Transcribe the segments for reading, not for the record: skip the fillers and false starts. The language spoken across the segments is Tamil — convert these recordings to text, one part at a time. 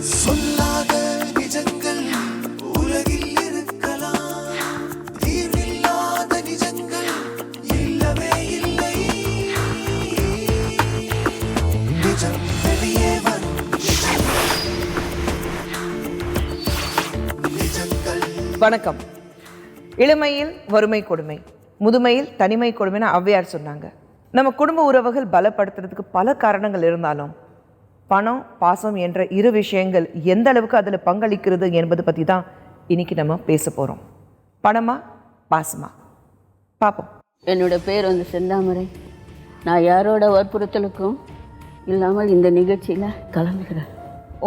சொல்லாத நிஜங்கள் உலகில் இருக்கலாம், தீர்வில்லாத நிஜங்கள் இல்லவே இல்லை. நிஜம் வெளியே வரும் நிஜங்கள். வணக்கம். இளமையில் வறுமை கொடுமை, முதுமையில் தனிமை கொடுமைன்னு ஔவையார் சொன்னாங்க. நம்ம குடும்ப உறவுகள் பலப்படுத்துறதுக்கு பல காரணங்கள் இருந்தாலும் பணம் பாசம் என்ற இரு விஷயங்கள் எந்த அளவுக்கு அதில் பங்களிக்கிறது என்பது பற்றி தான் இன்னைக்கு நம்ம பேச போகிறோம். பணமா பாசமா பார்ப்போம். என்னோட பேர் வந்து செந்தாமரை. நான் யாரோட வற்புறுத்தலுக்கும் இல்லாமல் இந்த நிகழ்ச்சியில் கலந்துக்கிறேன்.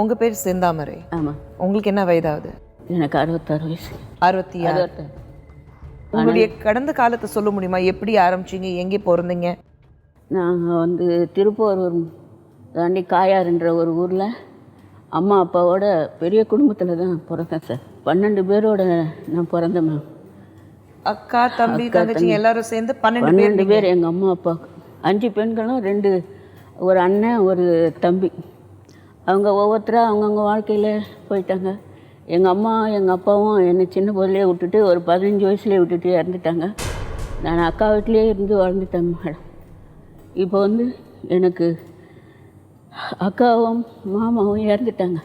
உங்கள் பேர் செந்தாமரை. ஆமாம். உங்களுக்கு என்ன வயதாகுது? எனக்கு 66 வயசு. 66. உங்களுடைய கடந்த காலத்தை சொல்ல முடியுமா? எப்படி ஆரம்பிச்சிங்க, எங்கே பிறந்தீங்க? நாங்கள் வந்து திருப்பூர் தாண்டி காயாறுன்ற ஒரு ஊரில் அம்மா அப்பாவோட பெரிய குடும்பத்தில் தான் பிறந்தேன் சார். 12 பேரோட நான் பிறந்தேன் மேம். அக்கா தம்பி தங்கச்சி எல்லாரும் சேர்ந்து 12 பேர். எங்கள் அம்மா அப்பாவுக்கு 5 பெண்களும் 2 ஒரு அண்ணன் ஒரு தம்பி. அவங்க ஒவ்வொருத்தராக அவங்கவுங்க வாழ்க்கையில் போயிட்டாங்க. எங்கள் அம்மா எங்கள் அப்பாவும் என்னை சின்ன பொருளையே விட்டுட்டு ஒரு 15 வயசுலேயே விட்டுட்டு இறந்துட்டாங்க. நான் அக்கா வீட்லேயே இருந்து வாழ்ந்துட்டேன் மேடம். இப்போ வந்து எனக்கு அக்காவும் மாமாவும் இறந்துட்டாங்க.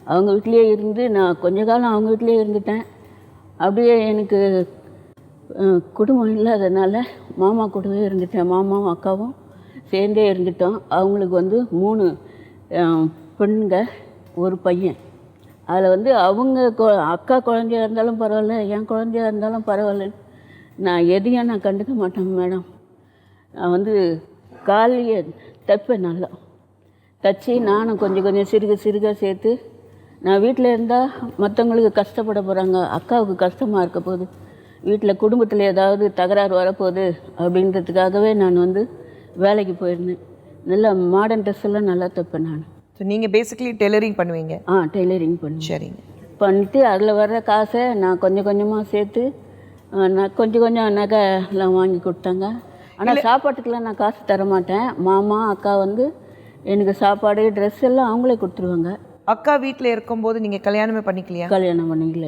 அவங்க வீட்லேயே இருந்து நான் கொஞ்ச காலம் அவங்க வீட்லேயே இருந்துட்டேன். அப்படியே எனக்கு குடும்பம் இல்லாததுனால மாமா கூடவே இருந்துட்டேன். மாமாவும் அக்காவும் சேர்ந்தே இருந்துட்டோம். அவங்களுக்கு வந்து 3 பெண்க ஒரு பையன். அதில் வந்து அவங்க அக்கா குழந்தையா இருந்தாலும் பரவாயில்ல, என் குழந்தையா இருந்தாலும் பரவாயில்ல, நான் எதையும் நான் கண்டுக்க மாட்டேன் மேடம். நான் வந்து காலையே தைப்பேன், நல்லா தைச்சி நானும் கொஞ்சம் கொஞ்சம் சிறுக சேர்த்து நான் வீட்டில் இருந்தால் மற்றவங்களுக்கு கஷ்டப்பட போகிறாங்க, அக்காவுக்கு கஷ்டமாக இருக்க போகுது, வீட்டில் குடும்பத்தில் ஏதாவது தகராறு வரப்போகுது அப்படின்றதுக்காகவே நான் வந்து வேலைக்கு போயிருந்தேன். நல்லா மாடர்ன் ட்ரெஸ் எல்லாம் நல்லா தைப்பேன் நான். ஸோ நீங்கள் பேசிக்கலி டெய்லரிங் பண்ணுவீங்க? டெய்லரிங் பண்ணுவேன். சரிங்க. பண்ணிவிட்டு அதில் வர்ற காசை நான் கொஞ்சம் கொஞ்சமாக சேர்த்து நான் கொஞ்சம் நகை எல்லாம் வாங்கி கொடுத்தாங்க. ஆனால் சாப்பாட்டுக்கெல்லாம் நான் காசு தர மாட்டேன். மாமா அக்கா வந்து எனக்கு சாப்பாடு ட்ரெஸ் எல்லாம் அவங்களே கொடுத்துருவாங்க. அக்கா வீட்டில் இருக்கும்போது நீங்கள் கல்யாணமே பண்ணிக்கலையா? கல்யாணம் பண்ணிக்கல.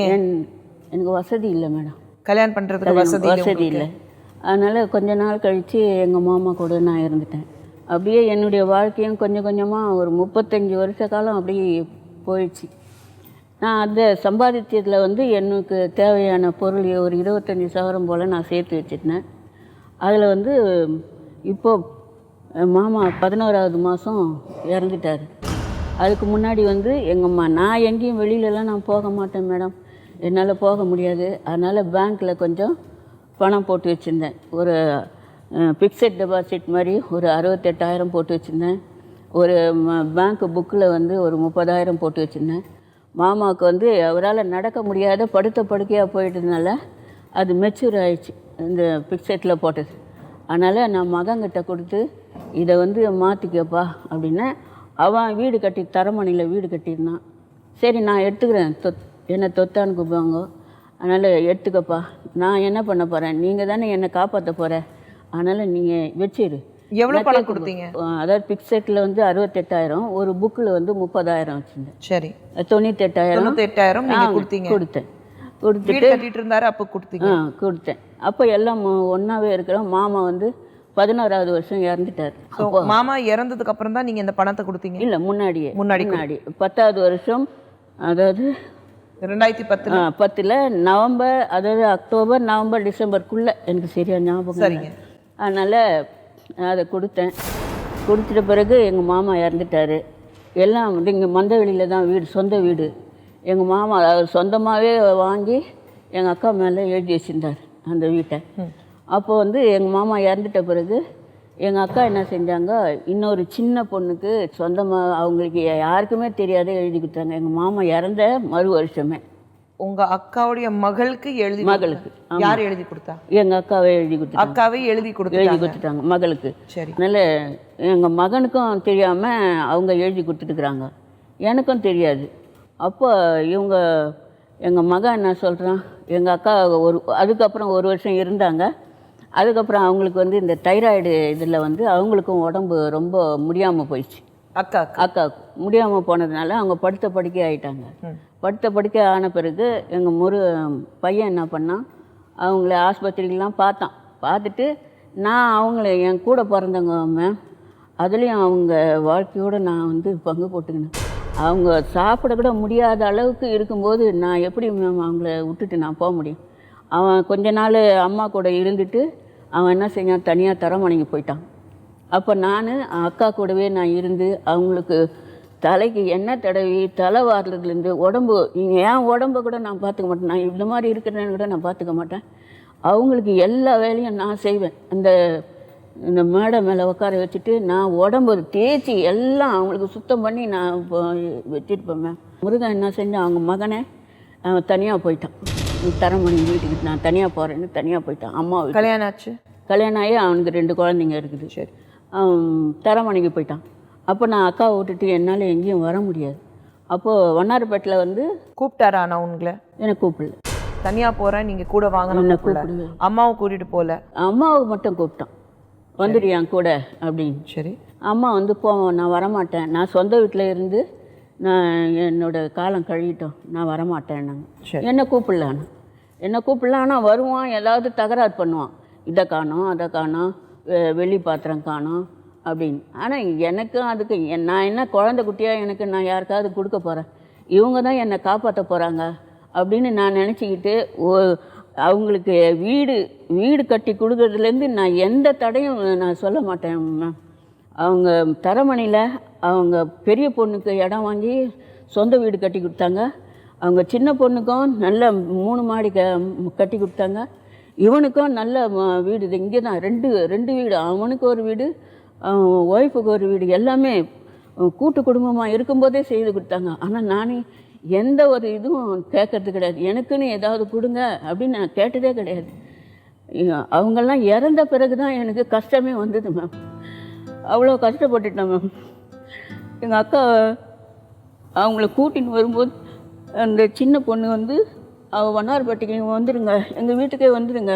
ஏன்? எனக்கு வசதி இல்லை மேடம். கல்யாணம் பண்ணுறதுக்கு வசதி இல்லை. அதனால் கொஞ்ச நாள் கழித்து எங்கள் மாமா கூட நான் இருந்துட்டேன். அப்படியே என்னுடைய வாழ்க்கையும் கொஞ்சம் கொஞ்சமாக ஒரு 35 வருஷ காலம் அப்படியே போயிடுச்சு. நான் அந்த சம்பாதித்ததில் வந்து எனக்கு தேவையான பொருள் ஒரு 25,000 போல் நான் சேர்த்து வச்சுருந்தேன். அதில் வந்து இப்போது மாமா 11ஆவது மாதம் இறந்துட்டார். அதுக்கு முன்னாடி வந்து எங்கள் அம்மா, நான் எங்கேயும் வெளியிலலாம் நான் போக மாட்டேன் மேடம், என்னால் போக முடியாது. அதனால் பேங்க்கில் கொஞ்சம் பணம் போட்டு வச்சுருந்தேன். ஒரு ஃபிக்ஸட் டெபாசிட் மாதிரி ஒரு 68,000 போட்டு வச்சுருந்தேன். ஒரு பேங்க்கு புக்கில் வந்து ஒரு 30,000 போட்டு வச்சுருந்தேன். மாமாவுக்கு வந்து அவரால் நடக்க முடியாத படுத்த படுக்கையாக போயிட்டதுனால அது மெச்சூர் ஆகிடுச்சு இந்த ஃபிக்ஸட்டில் போட்டது. அதனால் நான் மகன்கிட்ட கொடுத்து இதை வந்து மாற்றிக்கப்பா அப்படின்னா, அவன் வீடு கட்டி தரமணியில் வீடு கட்டியிருந்தான். சரி நான் எடுத்துக்கிறேன், என்னை தொத்தான்னு கூப்பிடுவாங்க. அதனால் எடுத்துக்கப்பா, நான் என்ன பண்ண போகிறேன், நீங்கள் தானே என்னை காப்பாற்ற போகிற, அதனால் நீங்கள் வச்சிரு. எவ்வளோ பணம் கொடுத்தீங்க? அதாவது ஃபிக்ஸட்டில் வந்து 68,000, ஒரு புக்கில் வந்து 30,000 வச்சுருந்தேன். சரி, 98,000 கொடுத்தேன். கொடுத்துட்டு கட்டிட்டு இருந்தாரு. அப்போ கொடுத்தீங்க? கொடுத்தேன். அப்போ எல்லாம் ஒன்றாவே இருக்கிறோம். மாமா வந்து 11ஆவது வருஷம் இறந்துட்டார். மாமா இறந்ததுக்கு அப்புறம் தான் நீங்கள் இந்த பணத்தை கொடுத்தீங்க? இல்லை, முன்னாடி 10ஆவது வருஷம், அதாவது 2010 நவம்பர், அதாவது அக்டோபர் நவம்பர் டிசம்பருக்குள்ளே, எனக்கு சரியாக ஞாபகம். சரிங்க. அதனால் அதை கொடுத்தேன். கொடுத்துட்ட பிறகு எங்கள் மாமா இறந்துட்டார். எல்லாம் வந்து இங்கே மந்தவெளியில் தான் வீடு, சொந்த வீடு. எங்கள் மாமா அவர் சொந்தமாகவே வாங்கி எங்கள் அக்கா மேலே எழுதி வச்சுருந்தார் அந்த வீட்டை. அப்போ வந்து எங்கள் மாமா இறந்துட்ட பிறகு எங்கள் அக்கா என்ன செஞ்சாங்க, இன்னொரு சின்ன பொண்ணுக்கு சொந்தமாக, அவங்களுக்கு யாருக்குமே தெரியாத எழுதி கொடுத்தாங்க. எங்கள் மாமா இறந்த மறு வருஷமே. உங்கள் அக்காவுடைய மகளுக்கு எழுதி? மகளுக்கு. யார் எழுதி கொடுத்தா? எங்கள் அக்காவே எழுதி கொடுத்தா. அக்காவே எழுதி கொடுத்துட்டாங்க மகளுக்கு. சரி. அதனால் எங்கள் மகனுக்கும் தெரியாமல் அவங்க எழுதி கொடுத்துட்டுருக்குறாங்க, எனக்கும் தெரியாது. அப்போ இவங்க எங்கள் மகன் என்ன சொல்கிறான், எங்கள் அக்கா அதுக்கப்புறம் 1 வருஷம் இருந்தாங்க. அதுக்கப்புறம் அவங்களுக்கு வந்து இந்த தைராய்டு இதில் வந்து அவங்களுக்கும் உடம்பு ரொம்ப முடியாமல் போயிடுச்சு. அக்காவுக்கு முடியாமல் போனதுனால அவங்க படுத்த படுக்கை ஆகிட்டாங்க. படுத்த படுக்கை ஆன பிறகு எங்கள் பையன் என்ன பண்ணான், அவங்கள ஆஸ்பத்திரிக்கெலாம் பார்த்துட்டு நான் அவங்கள என் கூட பிறந்தவங்க மேம், அதுலேயும் அவங்க வாழ்க்கையோடு நான் வந்து பங்கு போட்டுக்கினேன். அவங்க சாப்பிட கூட முடியாத அளவுக்கு இருக்கும்போது நான் எப்படி மேம் அவங்கள விட்டுட்டு நான் போக முடியும்? அவன் கொஞ்ச நாள் அம்மா கூட இருந்துட்டு அவன் என்ன செஞ்சான், தனியாக தரமணிக்கு போயிட்டான். அப்போ நான் அக்கா கூடவே நான் இருந்து அவங்களுக்கு தலைக்கு எண்ணெய் தடவி தலை வாரத்துலேருந்து உடம்பு, என் உடம்பை கூட நான் பார்த்துக்க மாட்டேன். நான் இந்த மாதிரி இருக்கிறேன்னு கூட நான் பார்த்துக்க மாட்டேன். அவங்களுக்கு எல்லா வேலையும் நான் செய்வேன். இந்த மேடை மேலே உட்கார வச்சுட்டு நான் உடம்பு தேய்ச்சி எல்லாம் அவங்களுக்கு சுத்தம் பண்ணி நான் வச்சுருப்பேன். முருகன் என்ன செஞ்சான், அவங்க மகனை தனியாக போயிட்டான். தரமணி வீட்டுக்கு நான் தனியாக போகிறேன்னு தனியாக போயிட்டான். அம்மா கல்யாணம் ஆகி அவனுக்கு 2 குழந்தைங்க இருக்குது. சரி, தரமணிக்கு போயிட்டான். அப்போ நான் அக்காவை விட்டுட்டு என்னால் எங்கேயும் வர முடியாது. அப்போது வண்ணாரப்பேட்டில் வந்து கூப்பிட்டாரா? நான் உங்களை எனக்கு கூப்பிடல. தனியாக போகிறேன், நீங்கள் கூட வாங்கன்னு கூப்பிடுவேன். அம்மாவை கூட்டிகிட்டு போகல, அம்மாவை மட்டும் கூப்பிட்டான், வந்துடுயான் கூட அப்படின்னு. சரி, அம்மா வந்து நான் வரமாட்டேன், நான் சொந்த வீட்டில் இருந்து நான் என்னோடய காலம் கழிட்டோம், நான் வரமாட்டேன்னாங்க. என்னை கூப்பிடல. ஆனால் வருவான், ஏதாவது தகராறு பண்ணுவான், இதை காணோம் அதை காணோம், வெள்ளி பாத்திரம் காணோம் அப்படின்னு. ஆனால் எனக்கும் அதுக்கு நான் என்ன குழந்தை குட்டியாக எனக்கு நான் யாருக்காவது கொடுக்க போகிறேன், இவங்க தான் என்னை காப்பாற்ற போகிறாங்க அப்படின்னு நான் நினச்சிக்கிட்டு அவங்களுக்கு வீடு கட்டி கொடுக்கறதுலேருந்து நான் எந்த தடையும் நான் சொல்ல மாட்டேன் மேம். அவங்க தரமணியில் அவங்க பெரிய பொண்ணுக்கு இடம் வாங்கி சொந்த வீடு கட்டி கொடுத்தாங்க. அவங்க சின்ன பொண்ணுக்கும் நல்ல 3 மாடி கட்டி கொடுத்தாங்க. இவனுக்கும் நல்ல வீடு, இது இங்கே தான் 2 வீடு, அவனுக்கு ஒரு வீடு, ஒய்ஃபுக்கு ஒரு வீடு, எல்லாமே கூட்டு குடும்பமாக இருக்கும்போதே செய்து கொடுத்தாங்க. ஆனால் நானே எந்த ஒரு இதுவும் கேட்கறது கிடையாது. எனக்குன்னு ஏதாவது கொடுங்க அப்படின்னு நான் கேட்டதே கிடையாது. அவங்கெல்லாம் இறந்த பிறகு தான் எனக்கு கஷ்டமே வந்தது மேம். அவ்வளோ கஷ்டப்பட்டுட்டேன் மேம். எங்கள் அக்கா அவங்கள கூட்டின்னு வரும்போது அந்த சின்ன பொண்ணு வந்து, அவள் வண்ணாரப்பேட்டைக்கு வந்துடுங்க, எங்கள் வீட்டுக்கே வந்துடுங்க,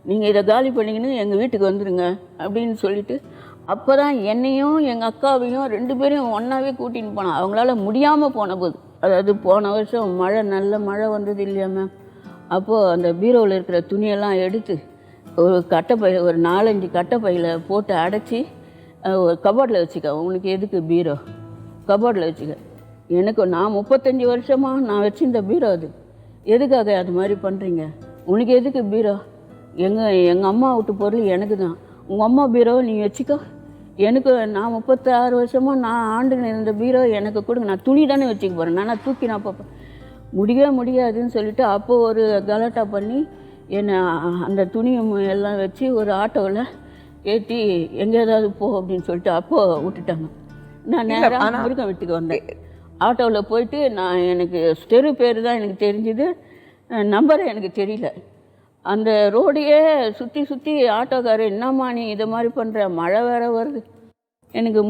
நீங்கள் இதை காலி பண்ணிங்கன்னு எங்கள் வீட்டுக்கு வந்துடுங்க அப்படின்னு சொல்லிவிட்டு, அப்போ தான் என்னையும் எங்கள் அக்காவையும் 2 பேரையும் ஒன்றாவே கூட்டின்னு போனான். அவங்களால முடியாமல் போன போது, அதாவது போன வருஷம் நல்ல மழை வந்தது இல்லையா மேம். அப்போது அந்த பீரோவில் இருக்கிற துணியெல்லாம் எடுத்து ஒரு கட்டைப்பையில், ஒரு 4-5 கட்டைப்பையில் போட்டு அடைச்சி ஒரு கபோர்டில் வச்சுக்க. உனக்கு எதுக்கு பீரோ, கபோர்டில் வச்சுக்க. எனக்கு நான் 35 வருஷமாக நான் வச்சுருந்த பீரோ அது, எதுக்காக அது மாதிரி பண்ணுறீங்க, உனக்கு எதுக்கு பீரோ, எங்கள் அம்மா விட்டு பொருள் எனக்கு தான், உங்கள் அம்மா பீரோவை நீ வச்சுக்கோ, எனக்கு நான் 36 வருஷமாக நான் ஆண்டுன்னு இருந்த பீரோ எனக்கு கொடுங்க, நான் துணி தானே வச்சுக்க போகிறேன், நான் தூக்கி நான் பார்ப்பேன். முடியாதுன்னு சொல்லிவிட்டு அப்போது ஒரு கலாட்டா பண்ணி என்னை அந்த துணி எல்லாம் வச்சு ஒரு ஆட்டோவில் ஏற்றி எங்கே ஏதாவது போ அப்படின்னு சொல்லிட்டு அப்போது விட்டுட்டாங்க. நான் நேராக முருகன் வீட்டுக்கு வந்தேன். ஆட்டோவில் போயிட்டு எனக்கு தெரு பேர் தான் எனக்கு தெரிஞ்சுது, நம்பரை எனக்கு தெரியல. அந்த ரோடையே சுற்றி ஆட்டோக்காரர், என்னம்மா நீ இதை மாதிரி பண்ணுற, மழை வேறு வருது, எனக்கு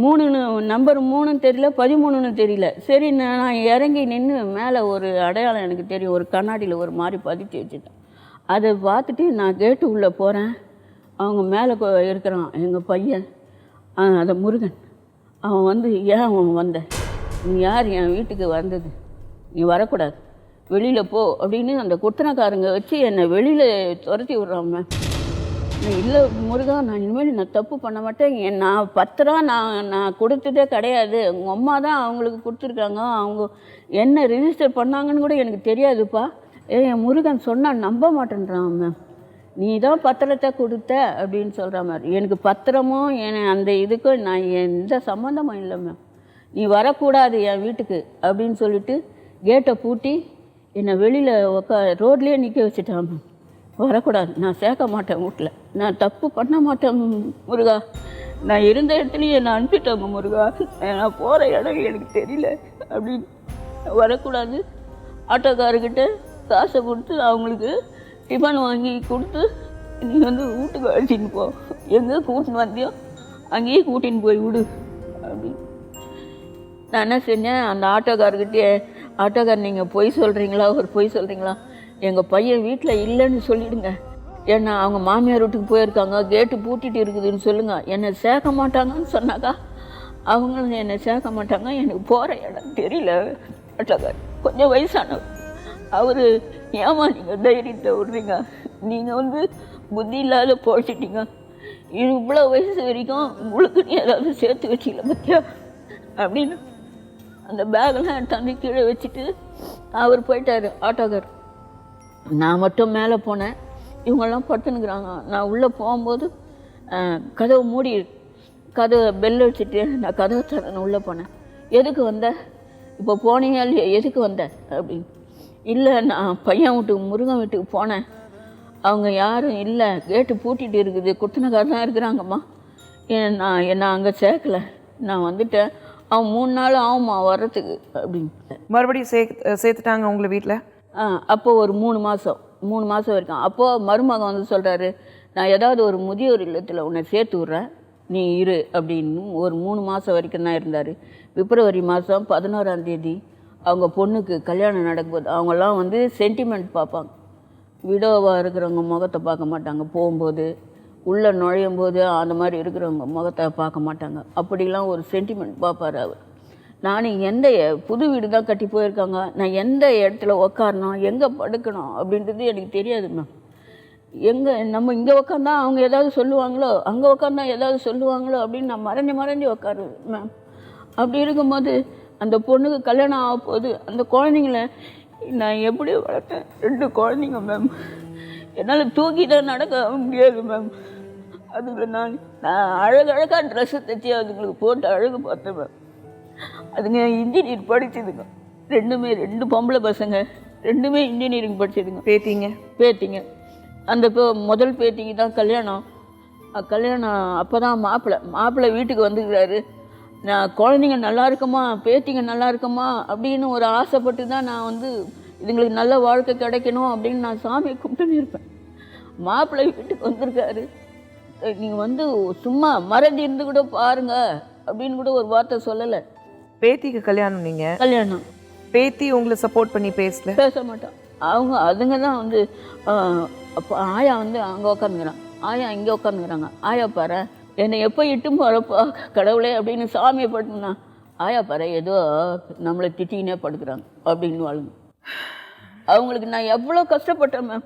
நம்பர் 3ன்னு தெரியல, 13ன்னு தெரியல. சரி, நான் இறங்கி நின்று மேலே ஒரு அடையாளம் எனக்கு தெரியும், ஒரு கண்ணாடியில் ஒரு மாதிரி பதிச்சு வச்சுட்டேன். அதை பார்த்துட்டு நான் கேட்டு உள்ளே போகிறேன். அவங்க மேலே இருக்கிறான் எங்கள் பையன், அதை முருகன். அவன் வந்து, ஏன் அவன் வந்த, நீ யார் என் வீட்டுக்கு வந்தது, நீ வரக்கூடாது, வெளியில் போ அப்படின்னு அந்த குத்தனக்காரங்க வச்சு என்னை வெளியில் துரத்தி விட்றான் மேம். இல்லை முருகா, நான் இனிமேல் நான் தப்பு பண்ண மாட்டேன், நான் 10 ரூபா நான் கொடுத்ததே கிடையாது, உங்கள் அம்மா தான் அவங்களுக்கு கொடுத்துருக்காங்க, அவங்க என்ன ரிஜிஸ்டர் பண்ணாங்கன்னு கூட எனக்கு தெரியாதுப்பா. என் முருகன் சொன்னால் நம்ப மாட்டேன்றான் மேம். நீ தான் பத்திரத்தை கொடுத்த அப்படின்னு சொல்கிற மாதிரி. எனக்கு பத்திரமும் அந்த இதுக்கும் நான் எந்த சம்மந்தமும் இல்லை மேம். நீ வரக்கூடாது என் வீட்டுக்கு அப்படின்னு சொல்லிட்டு கேட்டை பூட்டி என்னை வெளியில் ரோட்லேயே நிற்க வச்சுட்டான் மேம். வரக்கூடாது, நான் சேர்க்க மாட்டேன் வீட்டில், நான் தப்பு பண்ண மாட்டேன் முருகா, நான் இருந்த இடத்துலையே என்னை அனுப்பிட்டேன் முருகா, நான் போகிற இடம் எனக்கு தெரியல அப்படின்னு. வரக்கூடாது, ஆட்டோக்காரர்கிட்ட காசை கொடுத்து அவங்களுக்கு டிஃபன் வாங்கி கொடுத்து நீ வந்து வீட்டுக்கு அழைச்சின்னு போ, எங்கே கூட்டின்னு வந்தியோ அங்கேயே கூட்டின்னு போய் விடு அப்படின்னு. நான் என்ன செஞ்சேன், அந்த ஆட்டோக்கார் நீங்கள் பொய் சொல்கிறீங்களா, ஒரு பொய் சொல்கிறீங்களா, எங்கள் பையன் வீட்டில் இல்லைன்னு சொல்லிவிடுங்க, ஏன்னா அவங்க மாமியார் வீட்டுக்கு போயிருக்காங்க, கேட்டு பூட்டிகிட்டு இருக்குதுன்னு சொல்லுங்கள், என்னை சேர்க்க மாட்டாங்கன்னு சொன்னாக்கா அவங்களும் என்னை சேர்க்க மாட்டாங்க. எனக்கு போகிற இடம் தெரியல. ஆட்டோக்கார் கொஞ்சம் வயசானவர். அவர் ஏமா நீங்கள் தைரியத்தை விடுறீங்க, நீங்கள் வந்து புத்தி இல்லாத போச்சிட்டீங்க, இவ்வளோ வயசு வரைக்கும் உங்களுக்கு நீ ஏதாவது சேர்த்து வச்சிக்கல பத்தியா அப்படின்னு அந்த பேக்கெல்லாம் எடுத்தாந்து கீழே வச்சுட்டு அவர் போயிட்டார் ஆட்டோக்கார். நான் மட்டும் மேலே போனேன். இவங்கெல்லாம் படுத்துனுக்குறாங்க. நான் உள்ளே போகும்போது கதவை மூடி கதவை பெல் வச்சுட்டு நான் கதவை திறந்து உள்ளே போனேன். எதுக்கு வந்த, இப்போ போனீங்க இல்லையா, எதுக்கு வந்த அப்படின்னு. இல்லை நான் பையன் வீட்டுக்கு முருகன் வீட்டுக்கு போனேன், அவங்க யாரும் இல்லை, கேட்டு பூட்டிகிட்டு இருக்குது, குத்தனக்காரர் தான் இருக்கிறாங்கம்மா, நான் அங்கே சேர்க்கலை, நான் வந்துட்டேன், அவன் 3 நாள் ஆகும்மா வர்றதுக்கு அப்படின்னு. மறுபடியும் சேர்த்துட்டாங்க உங்களை வீட்டில்? அப்போது ஒரு 3 மாதம் வரைக்கும். அப்போது மருமகன் வந்து சொல்கிறாரு, நான் ஏதாவது ஒரு முதியோர் இல்லத்தில் உன்னை சேர்த்து விட்றேன், நீ இரு அப்படின்னு. ஒரு 3 மாதம் வரைக்கும் தான் இருந்தார். பிப்ரவரி மாதம் 11ஆம் தேதி அவங்க பொண்ணுக்கு கல்யாணம் நடக்கும்போது அவங்கெல்லாம் வந்து சென்டிமெண்ட் பார்ப்பாங்க. விடோவாக இருக்கிறவங்க முகத்தை பார்க்க மாட்டாங்க. போகும்போது உள்ளே நுழையும் போது அந்த மாதிரி இருக்கிறவங்க முகத்தை பார்க்க மாட்டாங்க. அப்படிலாம் ஒரு சென்டிமெண்ட் பார்ப்பார் அவர். நான் எந்த புது வீடு தான் கட்டி போயிருக்காங்க, நான் எந்த இடத்துல உக்காரணும், எங்கே படுக்கணும் அப்படின்றது எனக்கு தெரியாது மேம். நம்ம இங்கே உக்காந்தா அவங்க ஏதாவது சொல்லுவாங்களோ, அங்கே உக்காந்தா ஏதாவது சொல்லுவாங்களோ அப்படின்னு நான் மறைஞ்சு உக்காருவேன் மேம். அப்படி இருக்கும்போது அந்த பொண்ணுக்கு கல்யாணம் ஆக போகுது. அந்த குழந்தைங்கள நான் எப்படி வளர்த்தேன், 2 குழந்தைங்க மேம். என்னால் தூக்கி தான் நடக்க முடியாது மேம். அதுங்களை நான் அழகழகாக ட்ரெஸ்ஸு தைச்சி அதுங்களுக்கு போட்டு அழகு பார்த்தேன் மேம். அதுங்க இன்ஜினியர் படிச்சதுங்க. 2 பொம்பளை பசங்க, 2 இன்ஜினியரிங் படிச்சதுங்க. பேத்திங்க. அந்த முதல் பேத்திக்கு தான் கல்யாணம். அப்போ தான் மாப்பிள்ளை வீட்டுக்கு வந்துக்கிறாரு. நான் குழந்தைங்க நல்லா இருக்குமா, பேத்திங்க நல்லா இருக்குமா அப்படின்னு ஒரு ஆசைப்பட்டு தான் நான் வந்து இதுங்களுக்கு நல்ல வாழ்க்கை கிடைக்கணும் அப்படின்னு நான் சாமியை கும்பிட்டுன்னு இருப்பேன். மாப்பிள்ளை வீட்டுக்கு வந்திருக்காரு. நீங்கள் வந்து சும்மா மறந்து இருந்து கூட பாருங்க அப்படின்னு கூட ஒரு வார்த்தை சொல்லலை. பேத்திக்கு கல்யாணம்? நீங்கள் கல்யாணம். பேத்தி உங்களை சப்போர்ட் பண்ணி பேச மாட்டான். அதுங்க தான் வந்து அப்போ ஆயா வந்து அங்கே உட்காந்துக்கிறான், ஆயா இங்கே உட்காந்துக்கிறாங்க. ஆயா பாரு என்னை எப்போ இட்டும் போகிறப்பா கடவுளே அப்படின்னு சாமியை படுத்துனா, ஆயா பாரு ஏதோ நம்மளை திட்டினே படுக்கிறாங்க அப்படின்னு வாழுங்க. அவங்களுக்கு நான் எவ்வளோ கஷ்டப்பட்டேன் மேம்.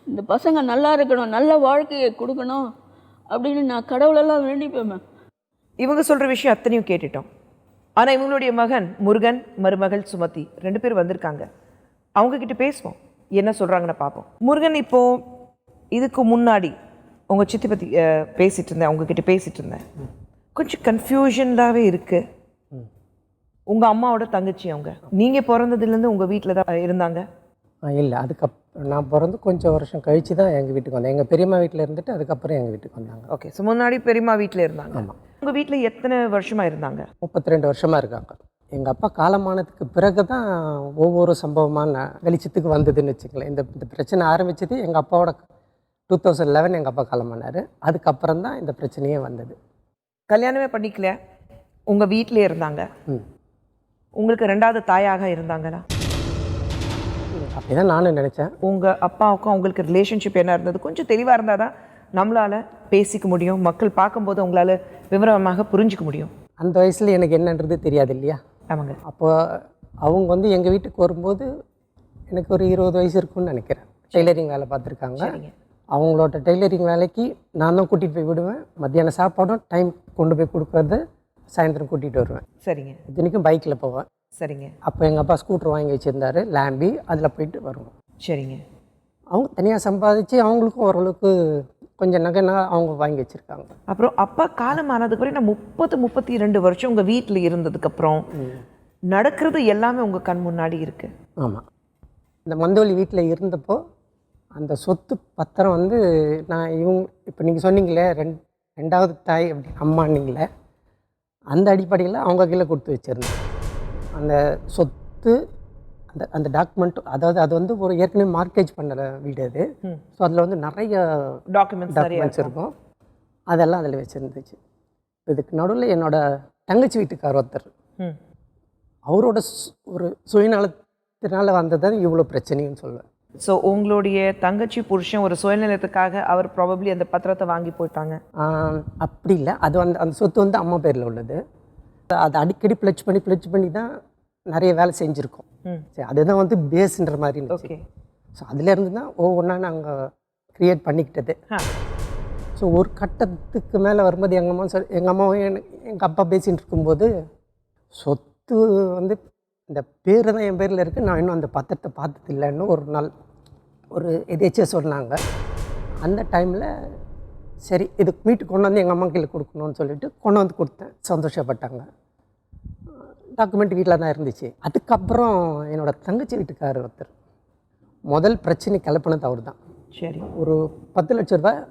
இந்த பசங்க நல்லா இருக்கணும், நல்ல வாழ்க்கையை கொடுக்கணும் அப்படின்னு நான் கடவுளெல்லாம் வேண்டிப்பேன் மேம். இவங்க சொல்கிற விஷயம் அத்தனையும் கேட்டுட்டோம். ஆனால் இவங்களுடைய மகன் முருகன், மருமகள் சுமதி 2 பேர் வந்திருக்காங்க. அவங்கக்கிட்ட பேசுவோம், என்ன சொல்கிறாங்கன்னு பார்ப்போம். முருகன், இப்போது இதுக்கு முன்னாடி உங்கள் சித்தி பற்றி பேசிகிட்டு இருந்தேன், அவங்கக்கிட்ட பேசிகிட்டு இருந்தேன். கொஞ்சம் கன்ஃபியூஷன்டாகவே இருக்குது. உங்கள் அம்மாவோட தங்கச்சி அவங்க, நீங்கள் பிறந்ததுலேருந்து உங்கள் வீட்டில் தான் இருந்தாங்க? இல்லை, நான் பிறந்து கொஞ்சம் வருஷம் கழித்து தான் எங்கள் வீட்டுக்கு வந்தேன். எங்கள் பெரியம்மா வீட்டில் இருந்துட்டு அதுக்கப்புறம் எங்கள் வீட்டுக்கு வந்தாங்க. ஓகே. ஸோ முன்னாடி பெரியம்மா வீட்டில் இருந்தாங்க. ஆமாம். உங்கள் வீட்டில் எத்தனை வருஷமாக இருந்தாங்க? 32 வருஷமாக இருக்காங்க. எங்கள் அப்பா காலமானதுக்கு பிறகு தான் ஒவ்வொரு சம்பவமான வெளிச்சத்துக்கு வந்ததுன்னு வச்சுக்கலாம். இந்த பிரச்சனை ஆரம்பித்தது எங்கள் அப்பாவோட 2011 எங்கள் அப்பா காலமானார். அதுக்கப்புறம் தான் இந்த பிரச்சனையே வந்தது. கல்யாணமே பண்ணிக்கல, உங்கள் வீட்டிலே இருந்தாங்க. உங்களுக்கு 2வது தாயாக இருந்தாங்களா? அப்படி தான் நானும் நினச்சேன். உங்கள் அப்பாவுக்கும் அவங்களுக்கு ரிலேஷன்ஷிப் என்ன இருந்தது? கொஞ்சம் தெளிவாக இருந்தால் தான் நம்மளால் பேசிக்க முடியும், மக்கள் பார்க்கும்போது அவங்களால விவரமாக புரிஞ்சிக்க முடியும். அந்த வயசில் எனக்கு என்னன்றது தெரியாது இல்லையா? ஆமாங்க. அப்போ அவங்க வந்து எங்கள் வீட்டுக்கு வரும்போது எனக்கு ஒரு 20 வயசு இருக்குன்னு நினைக்கிறேன். டெய்லரிங் வேலை பார்த்துருக்காங்க. அவங்களோட டெய்லரிங் வேலைக்கு நான் தான் கூட்டிகிட்டு போய் விடுவேன். மத்தியானம் சாப்பாடும் டைம் கொண்டு போய் கொடுக்கறது, சாயந்தரம் கூட்டிகிட்டு வருவேன். சரிங்க. இத்தனைக்கும் பைக்கில் போவேன். சரிங்க. அப்போ எங்கள் அப்பா ஸ்கூட்டர் வாங்கி வச்சுருந்தாரு, லேம்பி, அதில் போயிட்டு வருவோம். சரிங்க. அவங்க தனியாக சம்பாதிச்சு அவங்களுக்கும் ஓரளவுக்கு கொஞ்சம் நகைனா அவங்க வாங்கி வச்சுருக்காங்க. அப்புறம் அப்பா காலமானதுக்கு அப்புறம் நான் 32 வருஷம் உங்கள் வீட்டில் இருந்ததுக்கப்புறம் நடக்கிறது எல்லாமே உங்கள் கண் முன்னாடி இருக்குது. ஆமாம். இந்த மந்தோலி வீட்டில் இருந்தப்போ அந்த சொத்து பத்திரம் வந்து நான் இப்போ நீங்கள் சொன்னீங்களே 2வது தாய் அப்படி அம்மானிங்களே, அந்த அடிப்படையில் அவங்க கீழே கொடுத்து வச்சுருந்தேன் அந்த சொத்து. அந்த டாக்குமெண்ட், அதாவது அது வந்து ஒரு ஏற்கனவே மார்க்கேஜ் பண்ண வீடு அது. ஸோ அதில் வந்து நிறைய டாக்குமெண்ட்ஸ் இருக்கும், அதெல்லாம் அதில் வச்சுருந்துச்சு. இதுக்கு நடுவில் என்னோட தங்கச்சி வீட்டுக்கார் ஒருத்தர், அவரோட ஒரு சுயநலத்தினால வந்தது இவ்வளோ பிரச்சனைன்னு சொல்லுவேன். ஸோ உங்களுடைய தங்கச்சி புருஷன் ஒரு சுயநலத்துக்காக அவர் ப்ராபப்ளி அந்த பத்திரத்தை வாங்கி போயிட்டாங்க? அப்படி இல்லை, அது அந்த சொத்து வந்து அம்மா பேரில் உள்ளது. அதை அடிக்கடி ப்ளச் பண்ணி தான் நிறைய வேலை செஞ்சுருக்கோம். சரி, அதுதான் வந்து பேஸ்ன்ற மாதிரி இருந்துச்சு. ஓகே. ஸோ அதுலேருந்து தான் ஒவ்வொன்றா நாங்கள் க்ரியேட் பண்ணிக்கிட்டது. ஸோ ஒரு கட்டத்துக்கு மேலே வரும்போது எங்கள் அம்மாவும் எங்கள் அப்பா பேசிகிட்டு இருக்கும்போது சொத்து வந்து இந்த பேர் தான் என் பேரில் இருக்குது, நான் இன்னும் அந்த பத்திரத்தை பார்த்தது இல்லைன்னு ஒரு நாள் ஒரு எதேச்சியாக சொன்னாங்க. அந்த டைமில் சரி இது மீட்டு கொண்டு வந்து எங்கள் அம்மா கையில் கொடுக்கணும்னு சொல்லிட்டு கொண்டு வந்து கொடுத்தேன். சந்தோஷப்பட்டாங்க. டாக்குமெண்ட் வீட்டில் தான் இருந்துச்சு. அதுக்கப்புறம் என்னோடய தங்கச்சி வீட்டுக்காரர் ஒருத்தர் முதல் பிரச்சனை கிளப்பினது அவர் தான். சரி. ஒரு 10 லட்ச ரூபாய்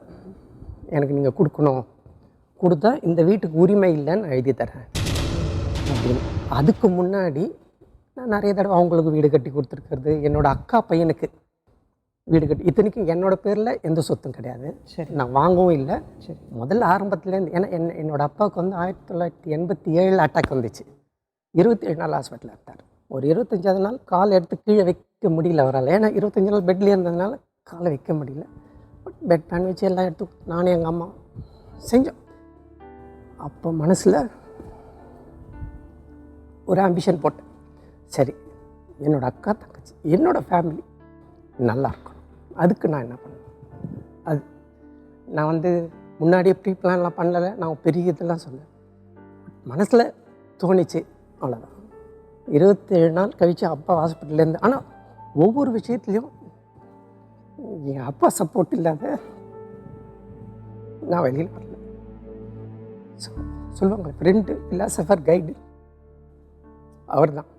எனக்கு நீங்கள் கொடுக்கணும், கொடுத்தா இந்த வீட்டுக்கு உரிமை இல்லைன்னு எழுதி தரேன் அப்படின்னு. அதுக்கு முன்னாடி நான் நிறைய தடவை அவங்களுக்கு வீடு கட்டி கொடுத்துருக்கிறது, என்னோடய அக்கா பையனுக்கு வீடு கட்டி, இத்தனைக்கும் என்னோடய பேரில் எந்த சொத்தும் கிடையாது. சரி. நான் வாங்கவும் இல்லை. சரி. முதல்ல ஆரம்பத்துலேருந்து ஏன்னா என்னோடய அப்பாவுக்கு வந்து 1987 அட்டாக் வந்துச்சு. 27 நாள் ஹாஸ்பிட்டலில் இருந்தார். ஒரு 25வது நாள் கால் எடுத்து கீழே வைக்க முடியல அவரால். ஏன்னா 25 நாள் பெட்லேயே இருந்ததுனால காலை வைக்க முடியல. பட் பெட் பேன் வச்சு எல்லாம் எடுத்து நானும் எங்கள் அம்மா செஞ்சோம். அப்போ மனசில் ஒரு ஆம்பிஷன் போட்டேன். சரி, என்னோடய அக்கா தங்கச்சி என்னோடய ஃபேமிலி நல்லா இருக்கணும், அதுக்கு நான் என்ன பண்ணேன். அது நான் வந்து முன்னாடியே ப்ரீ பிளான்லாம் பண்ணலை, நான் பெரிய இதெல்லாம் சொன்னேன். மனசில் தோணிச்சு, அவ்வளோதான். 27 நாள் கழித்து அப்பா ஹாஸ்பிட்டல்லேருந்து. ஆனால் ஒவ்வொரு விஷயத்துலையும் என் அப்பா சப்போர்ட் இல்லாத நான் வெளியில் வரல. சொல்லுவாங்க ஃப்ரெண்டு, ஃபிலாசபர், கைடு அவர் தான்.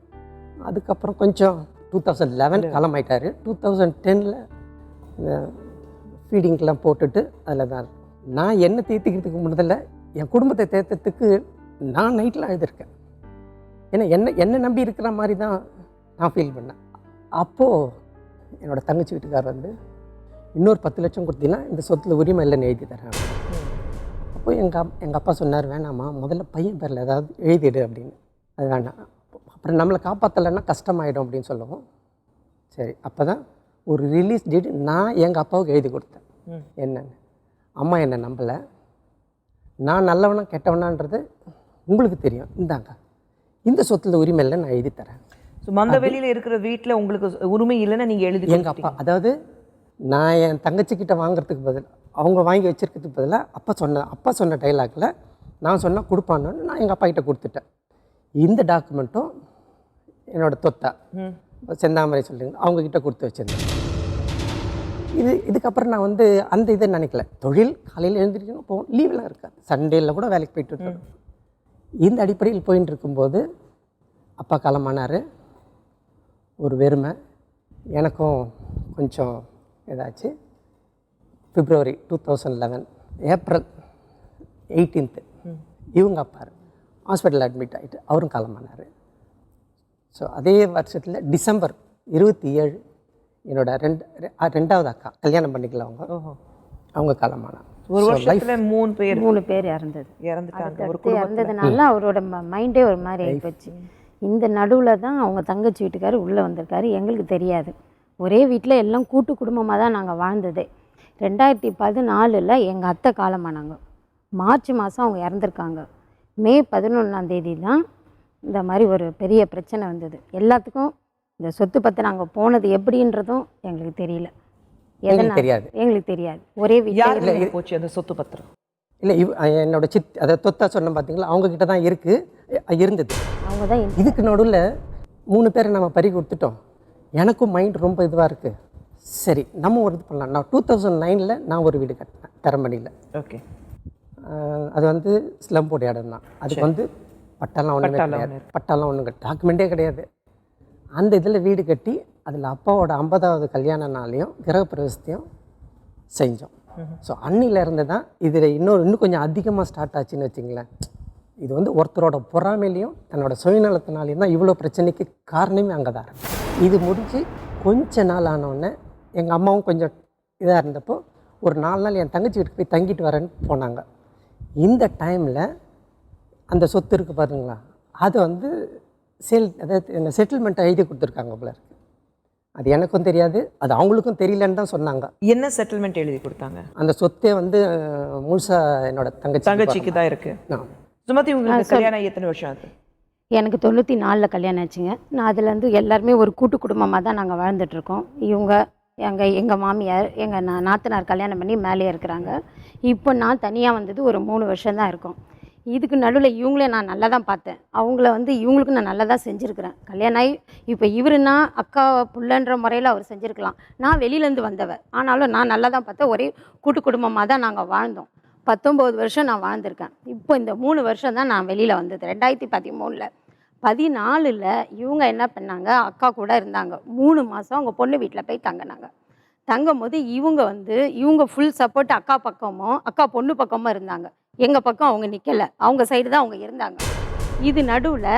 அதுக்கப்புறம் கொஞ்சம் 2011 காலமாயிட்டார். 2010 இந்த ஃபீடிங்க்கெலாம் போட்டுட்டு அதில் தான் நான் என்ன தேர்த்திக்கிறதுக்கு முன்னதில்லை என் குடும்பத்தை தேர்த்தத்துக்கு நான் நைட்டில் எழுதியிருக்கேன். ஏன்னா என்ன நம்பி இருக்கிற மாதிரி தான் நான் ஃபீல் பண்ணேன். அப்போது என்னோடய தங்கச்சி வீட்டுக்கார் வந்து இன்னொரு 10 லட்சம் கொடுத்தீங்கன்னா இந்த சொத்தில் உரிமை இல்லைன்னு எழுதி தரேன். அப்போது எங்கள் அப்பா சொன்னார், வேணாம்மா முதல்ல பையன் பேரில் ஏதாவது எழுதிடு அப்படின்னு. அது வேண்டாம், அப்புறம் நம்மளை காப்பாற்றலைன்னா கஷ்டமாயிடும் அப்படின்னு சொல்லவும். சரி, அப்போ தான் ஒரு ரிலீஸ் டேட் நான் எங்கள் அப்பாவுக்கு எழுதி கொடுத்தேன். என்னன்னு அம்மா என்னை நம்பலை, நான் நல்லவனா கெட்டவனான்றது உங்களுக்கு தெரியும், இந்தாங்க இந்த சொத்தில் உரிமை இல்லை நான் எழுதி தரேன். ஸோ மந்த வெளியில் இருக்கிற வீட்டில் உங்களுக்கு உரிமை இல்லைன்னு நீங்கள் எழுதி எங்கள் அப்பா, அதாவது நான் என் தங்கச்சிக்கிட்ட வாங்குறதுக்கு பதில் அவங்க வாங்கி வச்சுருக்கிறதுக்கு பதிலாக அப்பா சொன்ன டைலாக்ல நான் சொன்னால் கொடுப்பான்னு நான் எங்கள் அப்பா கிட்ட கொடுத்துட்டேன். இந்த டாக்குமெண்ட்டும் என்னோடய தொத்தா செந்தாமரை சொல்லுங்க அவங்கக்கிட்ட கொடுத்து வச்சுருந்தேன். இதுக்கப்புறம் நான் வந்து அந்த இதை நினைக்கல. தொழில் காலையில் எழுந்திரிக்கணும், போவோம், லீவெலாம் இருக்காது, சண்டேயில் கூட வேலைக்கு போயிட்டு இருக்கோம். இந்த அடிப்படையில் போயின்னு இருக்கும்போது அப்பா காலமானார். ஒரு வெறுமை எனக்கும் கொஞ்சம் ஏதாச்சு. February 2011 April 18 இவங்க அப்பா ஹாஸ்பிட்டலில் அட்மிட் ஆகிட்டு அவரும் காலமானார். ஸோ அதே வருஷத்தில் December 27 என்னோட ரெண்டாவது அக்கா கல்யாணம் பண்ணிக்கல அவங்க காலமானாங்க. ஒரு வருஷத்துல 3 பேர் இறந்துட்டாங்க. இறந்ததுனால அவரோட மைண்டே ஒரு மாதிரி ஆகிப்போச்சு. இந்த நடுவில் தான் அவங்க தங்கச்சி வீட்டுக்காரர் உள்ளே வந்திருக்காரு. எங்களுக்கு தெரியாது. ஒரே வீட்டில் எல்லாம் கூட்டு குடும்பமாக தான் நாங்கள் வாழ்ந்ததே. 2014 எங்கள் அத்தை காலமானாங்க. மார்ச் மாதம் அவங்க இறந்துருக்காங்க. மே 11 தான் இந்த மாதிரி ஒரு பெரிய பிரச்சனை வந்தது. எல்லாத்துக்கும் இந்த சொத்து பற்றி நாங்கள் போனது எப்படின்றதும் எங்களுக்கு தெரியல, எங்களுக்கு தெரியாது. ஒரே வீட்டில் போச்சு அந்த சொத்து பத்திரம். இல்லை, என்னோட அதை தொத்தா சொன்ன பார்த்தீங்களா, அவங்கக்கிட்ட தான் இருந்தது. அவங்க தான் இதுக்கு நடுவில் 3 பேரை நம்ம பறி கொடுத்துட்டோம். எனக்கும் மைண்ட் ரொம்ப இதுவாக இருக்குது. சரி, நம்ம ஒரு இது பண்ணலாம். நான் 2009 நான் ஒரு வீடு கட்டினேன் தரமணியில். ஓகே. அது வந்து ஸ்லம் போட இடம் தான். அதுக்கு வந்து பட்டாலாம் ஒன்றுமே கிடையாது, பட்டாலாம் ஒன்றும் கிடையாது, டாக்குமெண்ட்டே கிடையாது. அந்த இதில் வீடு கட்டி அதில் அப்பாவோட 50வது கல்யாண நாளையும் கிரகப்பிரவேசத்தையும் செஞ்சோம். ஸோ அன்னிலேருந்து தான் இதில் இன்னும் கொஞ்சம் அதிகமாக ஸ்டார்ட் ஆச்சுன்னு வச்சிங்களேன். இது வந்து ஒருத்தரோட பொறாமையிலையும் தன்னோட சுயநலத்தினாலையும் தான் இவ்வளோ பிரச்சனைக்கு காரணமே அங்கே தான். இது முடிஞ்சு கொஞ்ச நாள் ஆனோடனே எங்கள் அம்மாவும் கொஞ்சம் இதாக இருந்தப்போ ஒரு 4 நாள் என் தங்கச்சி வீட்டுக்கு போய் தங்கிட்டு வரேன்னு போனாங்க. இந்த டைமில் அந்த சொத்து இருக்குது பாருங்களா, அது வந்து அதாவது என்ன செட்டில்மெண்ட்டை எழுதி கொடுத்துருக்காங்க போல இருக்கு. அது எனக்கும் தெரியாது, அது அவங்களுக்கும் தெரியலன்னு தான் சொன்னாங்க. என்ன செட்டில்மெண்ட் எழுதி கொடுத்தாங்க? அந்த சொத்தே வந்து முழுசாக என்னோட தங்கச்சிக்கு தான் இருக்குது. சுமதி, உங்களுக்கு கல்யாணம் ஆகி எத்தனை வருஷம் ஆகுது? எனக்கு 94 கல்யாணம் ஆச்சுங்க. நான் அதுலேருந்து எல்லாருமே ஒரு கூட்டு குடும்பமாக தான் நாங்கள் வாழ்ந்துட்டுருக்கோம். இவங்க எங்கள் மாமியார், எங்கள் நாத்தனார் கல்யாணம் பண்ணி மேலேயே இருக்கிறாங்க. இப்போ நான் தனியாக வந்தது ஒரு 3 வருஷம் தான் இருக்கும். இதுக்கு நடுவில் இவங்களே நான் நல்லா தான் பார்த்தேன். அவங்கள இவங்களுக்கு நான் நல்லா தான் செஞ்சுருக்கிறேன். கல்யாணம் ஆகி இப்போ இவருன்னா அக்கா புள்ளன்ற முறையில் அவர் செஞ்சுருக்கலாம். நான் வெளியிலேருந்து வந்தவ, ஆனாலும் நான் நல்லா தான் பார்த்தேன். ஒரே கூட்டு குடும்பமாக தான் நாங்கள் வாழ்ந்தோம். 19 வருஷம் நான் வாழ்ந்திருக்கேன். இப்போ இந்த 3 வருஷம் தான் நான் வெளியில் வந்தது. 2013. 14 இவங்க என்ன பண்ணாங்க, அக்கா கூட இருந்தாங்க. 3 மாதம் அவங்க பொண்ணு வீட்டில் போய் தங்கினாங்க. தங்கும்போது இவங்க ஃபுல் சப்போர்ட் அக்கா பக்கமும் அக்கா பொண்ணு பக்கமும் இருந்தாங்க. எங்கள் பக்கம் அவங்க நிற்கலை, அவங்க சைடு தான் அவங்க இருந்தாங்க. இது நடுவில்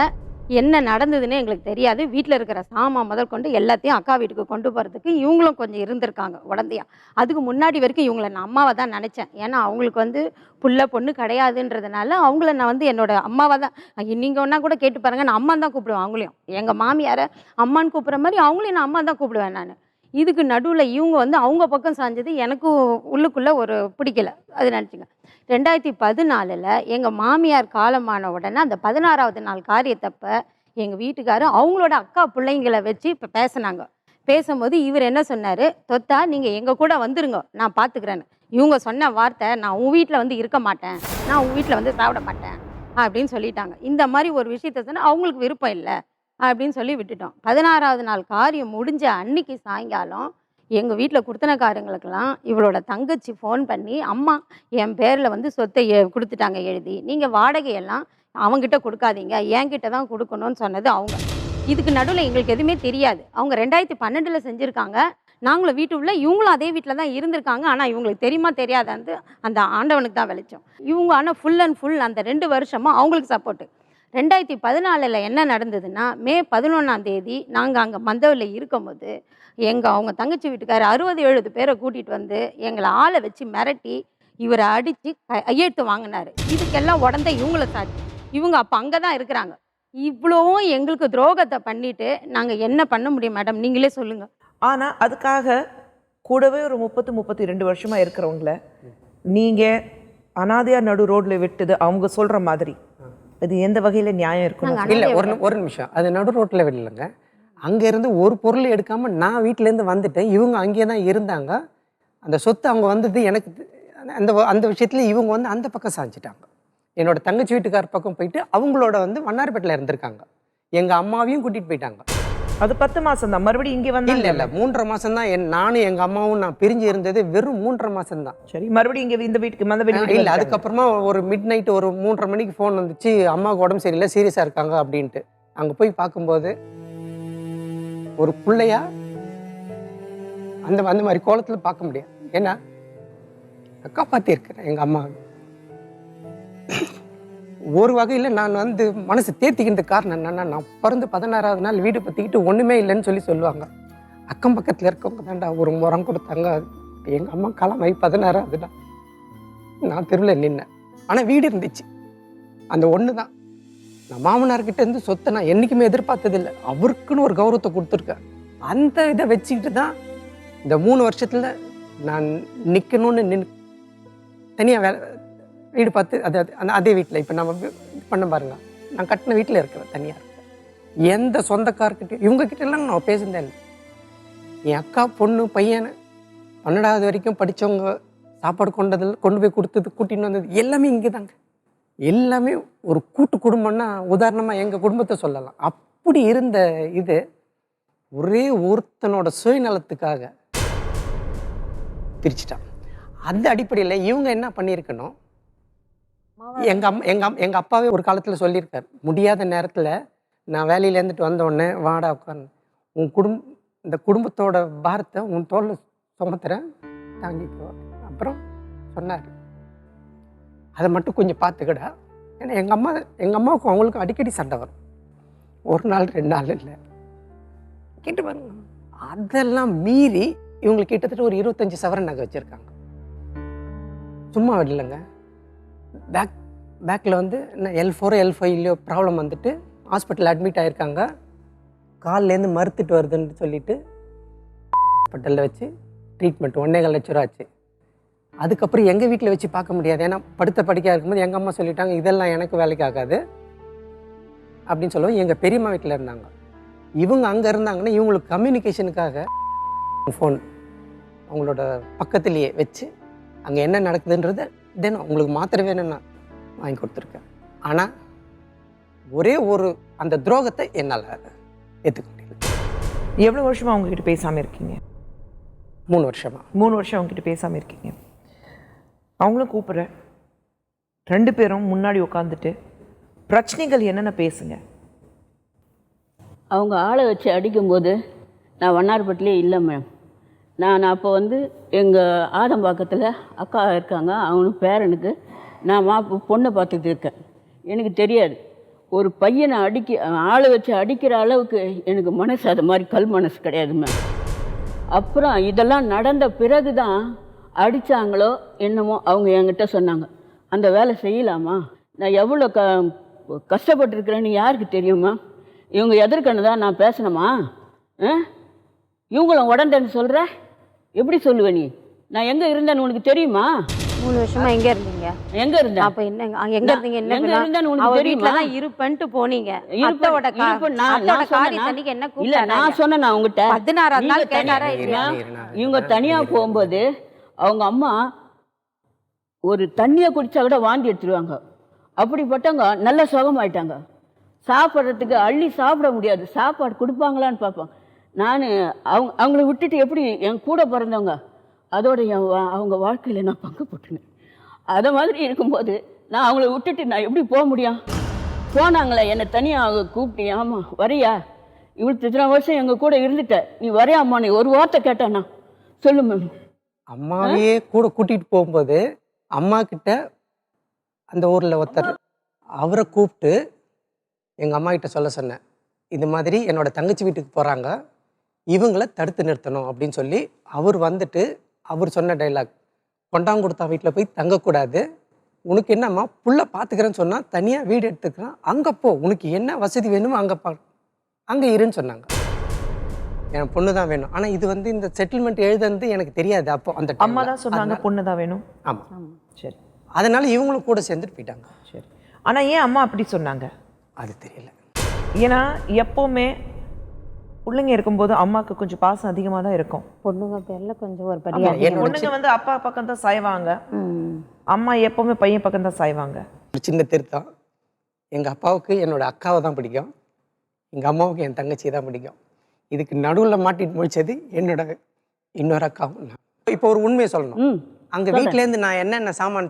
என்ன நடந்ததுன்னு எங்களுக்கு தெரியாது. வீட்டில் இருக்கிற சாமான் முதல் கொண்டு எல்லாத்தையும் அக்கா வீட்டுக்கு கொண்டு போகிறதுக்கு இவங்களும் கொஞ்சம் இருந்திருக்காங்க உடந்தையா. அதுக்கு முன்னாடி வரைக்கும் இவங்களை நான் அம்மாவை தான் நினச்சேன். ஏன்னா அவங்களுக்கு புள்ள பொண்ணு கிடையாதுன்றதுனால அவங்கள நான் என்னோட அம்மாவை தான், நீங்கள் ஒன்றா கூட கேட்டு பாருங்கள், நான் அம்மா தான் கூப்பிடுவேன். அவங்களையும் எங்கள் மாமியாரை அம்மான்னு கூப்பிட்ற மாதிரி அவங்களையும் நான் அம்மா தான் கூப்பிடுவேன் நான். இதுக்கு நடுவில் இவங்க அவங்க பக்கம் சாஞ்சது எனக்கு உள்ளுக்குள்ளே ஒரு பிடிக்கல. அது நினச்சிங்க. 2014 எங்கள் மாமியார் காலமான உடனே அந்த 16வது நாள் காரியத்தப்போ எங்கள் வீட்டுக்காரர் அவங்களோட அக்கா பிள்ளைங்களை வச்சு இப்போ பேசினாங்க. பேசும்போது இவர் என்ன சொன்னார், தொத்தா நீங்கள் எங்கள் கூட வந்துருங்க, நான் பார்த்துக்கிறேன்னு. இவங்க சொன்ன வார்த்தை, நான் உன் வீட்டில் இருக்க மாட்டேன், நான் உன் வீட்டில் சாப்பிட மாட்டேன் அப்படின்னு சொல்லிட்டாங்க. இந்த மாதிரி ஒரு விஷயத்த சொன்னால் அவங்களுக்கு விருப்பம் இல்லை அப்படின்னு சொல்லி விட்டுட்டோம். 16வது நாள் காரியம் முடிஞ்ச அன்னைக்கு சாயங்காலம் எங்கள் வீட்டில் குடுத்தனக்காரங்களுக்கெல்லாம் இவளோட தங்கச்சி ஃபோன் பண்ணி, அம்மா என் பேரில் சொத்தை கொடுத்துட்டாங்க எழுதி, நீங்கள் வாடகையெல்லாம் அவங்ககிட்ட கொடுக்காதீங்க, என்கிட்ட தான் கொடுக்கணும்னு சொன்னது அவங்க. இதுக்கு நடுவில் எங்களுக்கு எதுவுமே தெரியாது. அவங்க 2012 செஞ்சுருக்காங்க. நாங்களும் வீட்டு உள்ள, இவங்களும் அதே வீட்டில் தான் இருந்திருக்காங்க. ஆனால் இவங்களுக்கு தெரியுமா தெரியாதான்னு அந்த ஆண்டவனுக்கு தான் வெளிச்சம். இவங்க ஆனால் ஃபுல் அண்ட் ஃபுல் அந்த 2 வருஷமாக அவங்களுக்கு சப்போர்ட்டு. 2014 என்ன நடந்ததுன்னா, மே 11 நாங்கள் அங்கே மந்தவல்லில் இருக்கும்போது அவங்க தங்கச்சி வீட்டுக்கார் 60-70 பேரை கூட்டிகிட்டு எங்களை ஆளை வச்சு மிரட்டி இவரை அடித்து கையெழுத்து வாங்கினார். இதுக்கெல்லாம் உடனே இவங்கள சாட்சி. இவங்க அப்போ அங்கே தான் இருக்கிறாங்க. இவ்வளவும் எங்களுக்கு துரோகத்தை பண்ணிட்டு நாங்கள் என்ன பண்ண முடியும் மேடம், நீங்களே சொல்லுங்கள். ஆனால் அதுக்காக கூடவே ஒரு 32 வருஷமாக இருக்கிறவங்கள நீங்கள் அனாதையாக நடு ரோட்டில் விட்டது அவங்க சொல்கிற மாதிரி அது எந்த வகையில் நியாயம் இருக்கும்? இல்லை, ஒரு நிமிஷம். அது நடு ரோட்டில் விடலைங்க. அங்கேருந்து ஒரு பொருள் எடுக்காமல் நான் வீட்டிலேருந்து வந்துட்டேன். இவங்க அங்கேயே தான் இருந்தாங்க. அந்த சொத்து அவங்க வந்தது எனக்கு அந்த விஷயத்தில் இவங்க அந்த பக்கம் சாஞ்சிட்டாங்க. என்னோட தங்கச்சி வீட்டுக்கார பக்கம் போயிட்டு அவங்களோட வண்ணாரப்பேட்டில் இருந்திருக்காங்க. எங்கள் அம்மாவையும் கூட்டிகிட்டு போயிட்டாங்க. அது 10 மாதம் தான். மறுபடியும் இங்கே வந்து இல்லை 3.5 மாதம் தான். நானும் எங்கள் அம்மாவும் நான் பிரிஞ்சு இருந்தது வெறும் 3.5 மாதம் தான். சரி, மறுபடியும் இங்கே இந்த வீட்டுக்கு இல்லை, அதுக்கப்புறமா ஒரு மிட் நைட்டு ஒரு 3:30 மணிக்கு ஃபோன் வந்துச்சு, அம்மாவுக்கு உடம்பு சரியில்லை, சீரியஸாக இருக்காங்க அப்படின்ட்டு. அங்கே போய் பார்க்கும்போது ஒரு பிள்ளையா அந்த மாதிரி கோலத்தில் பார்க்க முடியாது. ஏன்னா காப்பாற்றிருக்கிறேன் எங்கள் அம்மா. ஒரு வகையில் நான் மனசு தேர்த்திக்கின்ற காரணம் என்னன்னா, நான் பிறந்து 16வது நாள் வீடு பற்றிக்கிட்டு ஒன்றுமே இல்லைன்னு சொல்லுவாங்க. அக்கம் பக்கத்தில் இருக்கவங்க தாண்டா ஒரு முறம் கொடுத்தாங்க. எங்கள் அம்மா காலமாகி 16வது தான் நான் தெருவில் நின்னேன். ஆனால் வீடு இருந்துச்சு. அந்த ஒன்று தான். நான் மாமனார்கிட்ட சொத்தை நான் என்றைக்குமே எதிர்பார்த்ததில்லை. அவருக்குன்னு ஒரு கௌரவத்தை கொடுத்துருக்கேன். அந்த இதை வச்சுக்கிட்டு தான் இந்த 3 வருஷத்தில் நான் நிற்கணும்னு தனியாக வீடு பார்த்து அதே வீட்டில் இப்போ நம்ம பண்ண பாருங்க, நான் கட்டின வீட்டில் இருக்கிறேன், தனியாக இருக்கேன். எந்த சொந்தக்காரர்கிட்டையும் இவங்ககிட்டலாம் நான் பேசுனதே இல்லை. என் அக்கா பொண்ணு பையனை 12வது வரைக்கும் படித்தவங்க சாப்பாடு கொண்டு போய் கொடுத்தது, கூட்டின்னு வந்தது எல்லாமே இங்கே தாங்க. எல்லாமே ஒரு கூட்டு குடும்பம்னா உதாரணமாக எங்கள் குடும்பத்தை சொல்லலாம். அப்படி இருந்த இது ஒரே ஒருத்தனோட சுயநலத்துக்காக பிரிச்சுட்டான். அந்த அடிப்படையில் இவங்க என்ன பண்ணியிருக்கணும், எங்கள் அப்பாவே ஒரு காலத்தில் சொல்லியிருக்கார், முடியாத நேரத்தில் நான் வேலையில் இருந்துட்டு வந்த உடனே வாடா உட்காந்து இந்த குடும்பத்தோட பாரத்தை உன் தோளில் சுமத்துறேன், தாங்கிக்கோ. அப்புறம் சொன்னார், அதை மட்டும் கொஞ்சம் பார்த்துக்கடா. ஏன்னா எங்கள் அம்மாவுக்கும் அவங்களுக்கும் அடிக்கடி சண்டை வரும். 1 நாள் 2 நாள் இல்லை, கேட்டு பாருங்க. அதெல்லாம் மீறி இவங்களுக்கு கிட்டத்தட்ட ஒரு 25 சவரன் நகை வச்சுருக்காங்க. சும்மா இல்லைங்க. பேக்கில் L4 L5 ப்ராப்ளம் வந்துட்டு ஹாஸ்பிட்டல் அட்மிட் ஆகியிருக்காங்க. கால்லேருந்து மறுத்துட்டு வருதுன்னு சொல்லிட்டு ஹாஸ்பிட்டலில் வச்சு ட்ரீட்மெண்ட் 1.25 லட்ச ரூபா ஆச்சு. அதுக்கப்புறம் எங்கள் வீட்டில் வச்சு பார்க்க முடியாது. ஏன்னா படுத்த படிக்கையாக இருக்கும்போது எங்கள் அம்மா சொல்லிட்டாங்க, இதெல்லாம் எனக்கு வேலைக்கு ஆகாது அப்படின்னு சொல்லவும் எங்கள் பெரியம்மா வீட்டில் இருந்தாங்க. இவங்க அங்கே இருந்தாங்கன்னா இவங்களுக்கு கம்யூனிகேஷனுக்காக ஃபோன் அவங்களோட பக்கத்துலேயே வச்சு அங்கே என்ன நடக்குதுன்றது தினம் உங்களுக்கு மாத்திரை வேணும்னா வாங்கி கொடுத்துருக்கேன். ஆனால் ஒரே ஒரு அந்த துரோகத்தை என்னால் ஏற்றுக்க முடியல. எவ்வளோ வருஷமா அவங்ககிட்ட பேசாமல் இருக்கீங்க? 3 வருஷமா. 3 வருஷம் அவங்ககிட்ட பேசாமல் இருக்கீங்க. அவங்களும் கூப்பிட்றேன், 2 பேரும் முன்னாடி உட்காந்துட்டு பிரச்சனைகள் என்னென்ன பேசுங்க. அவங்க ஆளை வச்சு அடிக்கும்போது நான் வண்ணாரப்பட்டிலே இல்லை மேம். நான் அப்போ வந்து எங்கள் ஆதம்பாக்கத்தில் அக்கா இருக்காங்க, அவனுக்கு பேரனுக்கு நான் பொண்ணை பார்த்துட்டு இருக்கேன். எனக்கு தெரியாது ஒரு பையனை ஆளை வச்சு அடிக்கிற அளவுக்கு எனக்கு மனசு அது மாதிரி கல் மனசு கிடையாது மேம். அப்புறம் இதெல்லாம் நடந்த பிறகு தான் அடித்தாங்களோ என்னமோ அவங்க என்கிட்ட சொன்னாங்க, அந்த வேலை செய்யலாமா, நான் எவ்வளோ கஷ்டப்பட்டுருக்கிறேன்னு யாருக்கு தெரியுமா, இவங்க எதிர்க்கன்னு தான் நான் பேசணுமா, இவங்களும் உடந்தேன்னு சொல்கிற, எப்படி சொல்லுவ நீ, நான் எங்கே இருந்தேன்னு உனக்கு தெரியுமா? 3 வருஷமா எங்க இருந்தீங்க? எங்க இருந்தேன்? அப்ப என்ன எங்க இருந்தீங்க? என்ன எங்க இருந்தேன்னு உனக்கு அவர் தெரியுமா? வீட்ல தான் இருப்பேன்ட்டு போனீங்க. அத்தோட காரியத்தன்னைக்கு என்ன இல்ல நான் சொன்னேன் நான் உங்ககிட்ட 16ஆம் நாள் கேட்டாரா இல்லையா? இவங்க தனியா போகும்போது அவங்க அம்மா ஒரு தண்ணியை குடிச்சா கூட வாந்தி எடுத்துருவாங்க. அப்படிப்பட்டவங்க நல்ல சுகமாயிட்டாங்க. சாப்பிட்றதுக்கு அள்ளி சாப்பிட முடியாது, சாப்பாடு கொடுப்பாங்களான்னு பார்ப்போம். நான் அவங்கள விட்டுட்டு எப்படி என் கூட பிறந்தவங்க அதோட அவங்க வாழ்க்கையில் நான் பங்கு போட்டுனேன். அதை மாதிரி இருக்கும்போது நான் அவங்கள விட்டுட்டு நான் எப்படி போக முடியும்? போனாங்களே என்னை தனியாக அவங்க கூப்பிட்டு, ஆமாம் வரியா, இவ்வளோ இத்தனை வருஷம் எங்கள் கூட இருந்துட்ட, நீ வரையா அம்மா, நீ ஒரு வார்த்தை கேட்டானா சொல்லு மேம். அம்மாவையே கூட கூட்டிகிட்டு போகும்போது அம்மா கிட்ட அந்த ஊரில் ஒருத்தர் அவரை கூப்பிட்டு எங்கள் அம்மா கிட்ட சொல்ல சொன்னேன், இது மாதிரி என்னோட தங்கச்சி வீட்டுக்கு போகிறாங்க, இவங்களை தடுத்து நிறுத்தணும் அப்படின்னு சொல்லி அவர் வந்துட்டு அவர் சொன்ன டைலாக், கொண்டாங்குடுத்தா வீட்டில் போய் தங்கக்கூடாது, உனக்கு என்னம்மா புள்ள பார்த்துக்கிறேன்னு சொன்னால் தனியாக வீடு எடுத்துக்கிறான், அங்கே போ, உனக்கு என்ன வசதி வேணுமோ அங்கே இருன்னு சொன்னாங்க. என் பொண்ணு தான் வேணும். ஆனால் இது வந்து இந்த செட்டில்மெண்ட் எழுதுறது எனக்கு தெரியாது. அப்போ அந்த அம்மா தான் சொன்னாங்க பொண்ணு தான் வேணும். ஆமாம், சரி. அதனால இவங்களும் கூட சேர்ந்துட்டு போயிட்டாங்க. சரி, ஆனால் ஏன் அம்மா அப்படி சொன்னாங்க அது தெரியல. ஏன்னா எப்போவுமே பிள்ளைங்க இருக்கும்போது அம்மாவுக்கு கொஞ்சம் பாசம் அதிகமாக தான் இருக்கும். பொண்ணுங்க பேர்ல கொஞ்சம் ஒரு ஆமா, படி பொண்ணுங்க வந்து அப்பா பக்கம் தான் சாய்வாங்க, அம்மா எப்பவுமே பையன் பக்கம் தான் சாய்வாங்க. ஒரு சின்ன திருத்தம், எங்கள் அப்பாவுக்கு என்னோட அக்காவை தான் பிடிக்கும், எங்கள் அம்மாவுக்கு என் தங்கச்சி தான் பிடிக்கும். இதுக்கு நடுவில் மாட்டிட்டு முடிச்சது என்னோட இன்னொரு அக்காவும். இப்போ ஒரு உண்மையை சொல்லணும், அங்கே வீட்டிலேருந்து நான் என்னென்ன சாமான்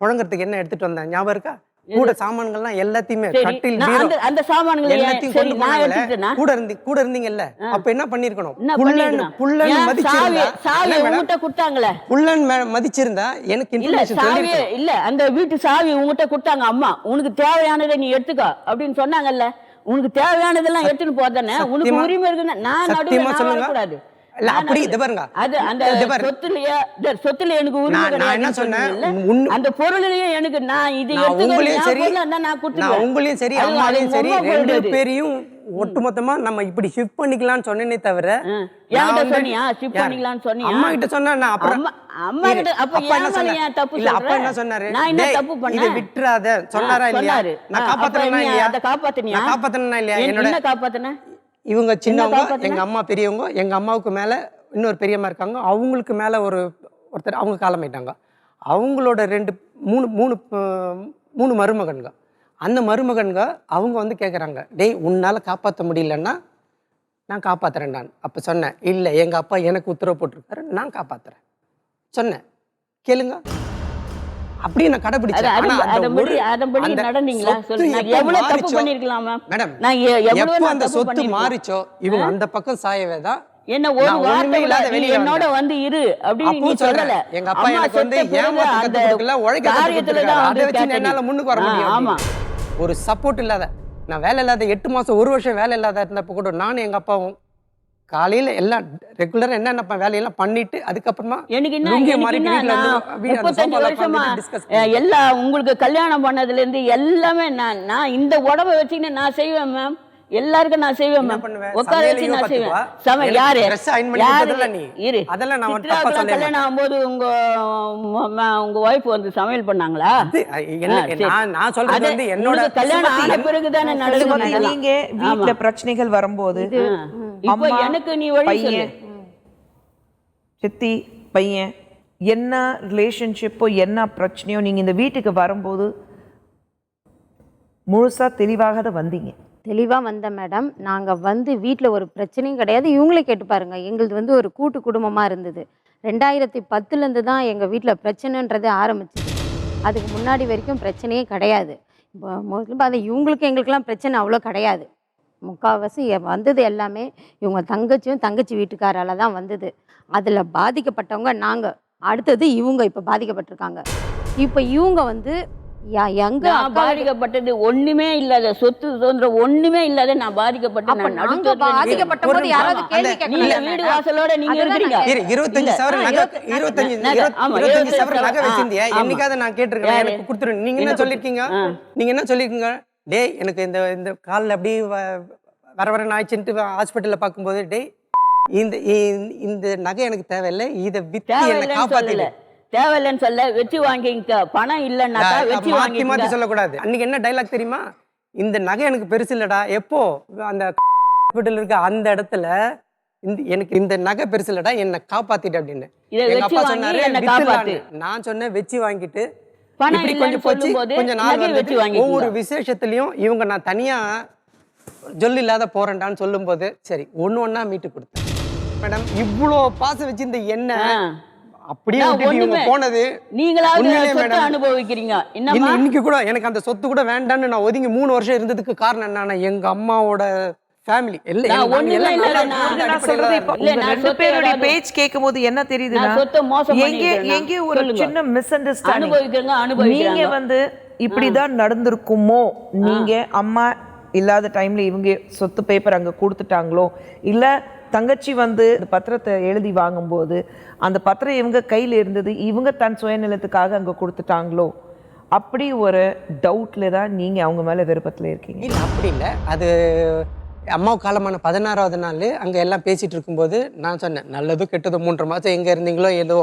புழங்குறதுக்கு என்ன எடுத்துட்டு வந்தேன் ஞாபகம் இருக்கா? கூட சாமான்கள்லாம் எல்லாத்தையுமே கட்டில் அந்த சாமான்கள் எல்லாத்தையும் கொண்டு போனாங்கல்ல, கூட இருந்தீங்கல்ல, அப்ப என்ன பண்ணிருக்கணும்? புள்ளன் மதிச்சிருந்தா எனக்கு இன்ஃபர்மேஷன் சொல்லிருக்கணும். இல்ல அந்த வீட்டு சாவி உங்ககிட்ட கொடுத்தாங்க அம்மா, உனக்கு தேவையானதை நீ எடுத்துக்கோ அப்படின்னு சொன்னாங்கல்ல, உனக்கு தேவையானதெல்லாம் எடுத்துட்டு போதானே, உனக்கு உரிமை இருக்குன்னா நான் நடுவுல வரக்கூடாது. இல்ல அப்படி இது பாருங்க, அது அந்த சொத்துல எனக்கு உரிமை கிடையாது. நான் என்ன சொன்னேன், அந்த பொருளையும் எனக்கு நான் இது உங்களையும் சரி உங்களையும் சரி அம்மாவையும் சரி 2 பேரையும் ஒட்டுமொத்தமா நம்ம இப்படி ஷிஃப்ட் பண்ணிக்கலாம்னு சொன்னேனே தவிர சொன்னியா ஷிஃப்ட் பண்ணிக்கலாம்னு சொன்னியா? அம்மா கிட்ட சொன்னா நான் அப்புறம் அம்மா கிட்ட அப்ப ஏன் தப்பு சொல்ற? அப்பா என்ன சொன்னாரு, நான் என்ன தப்பு பண்ணேன்? இத விட்டுறாத சொன்னாரா இல்லையா? நான் காப்பாத்துறேனா இல்லையா? அத காப்பாத்துனியா? நான் காப்பாத்துறேனா இல்லையா? என்ன காப்பாத்துன? இவங்க சின்னவங்க, எங்க அம்மா பெரியவங்க, எங்க அம்மாவுக்கு மேல இன்னொரு பெரியம்மா இருக்காங்க, அவங்களுக்கு மேல ஒருத்தர் அவங்க காலமாயிட்டாங்க. அவங்களோட 3 மருமகன்க, அந்த மருமகன்க அவங்க வந்து கேட்குறாங்க, டேய் உன்னால காப்பாற்ற முடியலன்னா நான் காப்பாத்துறேன். நான் அப்போ சொன்னேன், இல்லை எங்கள் அப்பா எனக்கு உத்தரவு போட்டிருக்காரு, நான் காப்பாத்துறேன் சொன்னேன், கேளுங்க. அப்படியே நான் கடைபிடிச்சேன். அந்த சொத்து மாறிச்சோ இவங்க அந்த பக்கம் சாயவே தான் என்ன ஒரு வார்த்தை என்னோட வந்து இரு அப்படின்னு சொல்லல. எங்க அப்பா எனக்கு வந்து ஏமாத்தல உழைக்க அதை வச்சு என்னால முன்னுக்கு வர முடியும். ஆமா, ஒரு சப்போர்ட் இல்லாத, நான் வேலை இல்லாத 8 மாசம் 1 வருஷம் வேலை இல்லாத இருந்தப்ப கூட நானும் எங்க அப்பாவும் காலையில எல்லாம் ரெகுலரா என்னென்ன வேலையெல்லாம் பண்ணிட்டு அதுக்கப்புறமா எனக்கு என்ன 35 வருஷமா எல்லாம் உங்களுக்கு கல்யாணம் பண்ணதுல இருந்து எல்லாமே நான் இந்த உடம்ப வச்சுக்கின்னு நான் செய்வேன் மேம். எல்லாருக்கும் நான் செய்வேன் என்ன மேம். பண்ணுவ? உட்கார வச்சு சமையலையும் நான் செய்வேன். பார்த்துக்குவா. எனக்கு யாரு dress iron பண்ணி யாரு கொடுத்ததில்ல நீ. இரு அதெல்லாம் நான் தப்பா சித்ராவுக்கு சொல்லவே கல்யாணம் ஆகும்போது உங்க ஒய்ஃப் வந்து சமையல் பண்ணாங்களா? நான் சொல்றது அது வந்து என்னோட உனக்கு கல்யாணம் ஆன பிறகுதானே நடக்குது சுமதி, அதெல்லாம். நீங்க வீட்ல பிரச்சனைகள் வரும்போது இப்போ அம்மா, எனக்கு நீ வழி சொல்லு. பையன், சித்தி, பையன் என்ன ரிலேஷன்ஷிப்போ என்ன பிரச்சனையோ நீங்க இந்த வீட்டுக்கு வரும்போது முழுசா தெளிவாக தான் வந்தீங்க. தெளிவாக வந்தேன் மேடம். நாங்கள் வந்து வீட்டில் ஒரு பிரச்சனையும் கிடையாது. இவங்களே கேட்டு பாருங்க, எங்களுது வந்து ஒரு கூட்டு குடும்பமாக இருந்தது. 2010 தான் எங்கள் வீட்டில் பிரச்சனைன்றதே ஆரம்பிச்சிது. அதுக்கு முன்னாடி வரைக்கும் பிரச்சனையே கிடையாது. இப்போ மோஸ்ட்லி அது இவங்களுக்கு எங்களுக்கெல்லாம் பிரச்சனை அவ்வளோ கிடையாது. முக்கால்வாசி வந்தது எல்லாமே இவங்க தங்கச்சியும் தங்கச்சி வீட்டுக்காரால தான் வந்தது. அதில் பாதிக்கப்பட்டவங்க நாங்கள், அடுத்தது இவங்க இப்போ பாதிக்கப்பட்டிருக்காங்க. இப்போ இவங்க வந்து எங்க நான் பாதிக்கப்பட்டது ஒண்ணுமே இல்லாத, சொத்து சுதந்திரம் ஒண்ணுமே இல்லாத நான் பாதிக்கப்பட்டேன். நான் நாங்க நடுத்தரத்துல பாதிக்கப்பட்ட போது யாராவது கேள்வி நீங்க கேட்கல. வீடு வாசலோட நீங்க இருக்கிறீங்க. 25 சவர நகை 25 சவர நகை வச்சிருந்தியா? என்னைக்காவது நான் கேட்டிருக்கேன் எனக்கு கொடுத்துரு. நீங்க என்ன சொல்லிருக்கீங்க? டேய் எனக்கு இந்த காலில் அப்படியே வர ஆயிடுச்சுட்டு ஹாஸ்பிட்டல்ல பார்க்கும்போது, டேய் இந்த நகை எனக்கு தேவையில்லை, இதை வித்து என்னை காப்பாத்திடு. தேவையில்லைன்னு சொல்ல, வச்சு வாங்கிக்க. பணம் இல்லைன்னாக்கா வச்சு மாத்தி மாத்தி சொல்லக்கூடாது. அன்னைக்கு என்ன டைலாக் தெரியுமா? இந்த நகை எனக்கு பெருசு இல்லடா. எப்போ அந்த ஹாஸ்பிட்டல் இருக்க அந்த இடத்துல எனக்கு இந்த நகை பெருசு இல்லடா, என்னை காப்பாத்திட்டு அப்படின்னு எங்க அப்பா சொன்னாரு. நான் சொன்னேன் வச்சு வாங்கிட்டு இப்படி கொஞ்சம் போச்சு. கொஞ்ச நாள் வந்து ஒவ்வொரு விசேஷத்துலயும் இவங்க நான் தனியா ஜொல்லு இல்லாத போறேன்டான்னு சொல்லும் போது சரி ஒண்ணா மீட்டு கொடுத்தேன். மேடம் இவ்வளோ பாசம் வச்சிருந்த என்ன அப்படியே இவங்க போனது நீங்களாவது அனுபவிக்கிறீங்க. இன்னைக்கு கூட எனக்கு அந்த சொத்து கூட வேண்டான்னு நான் ஒதுங்கி 3 வருஷம் இருந்ததுக்கு காரணம் என்னன்னா எங்க அம்மாவோட ஃபேமிலி பேஜ் கேட்கும்போது என்ன தெரியுதுன்னா எங்கே ஒரு சின்ன மிஸ் அண்டர்ஸ்டாண்டிங். நீங்க வந்து இப்படிதான் நடந்திருக்குமோ, நீங்க அம்மா இல்லாத டைம்ல இவங்க சொத்து பேப்பர் அங்க கொடுத்துட்டாங்களோ, இல்ல தங்கச்சி வந்து பத்திரத்தை எழுதி வாங்கும்போது அந்த பத்திரம் இவங்க கையில் இருந்தது, இவங்க தன் சுயநலத்துக்காக அங்கே கொடுத்துட்டாங்களோ, அப்படி ஒரு டவுட்ல தான் நீங்க அவங்க மேல விருப்பத்தில் இருக்கீங்க. இல்லை அப்படி இல்லை. அது அம்மாவுக்கு காலமான 16வது நாள் அங்கே எல்லாம் பேசிட்டு இருக்கும்போது நான் சொன்னேன், நல்லது கெட்டது 3 மாதம் எங்கே இருந்தீங்களோ ஏதோ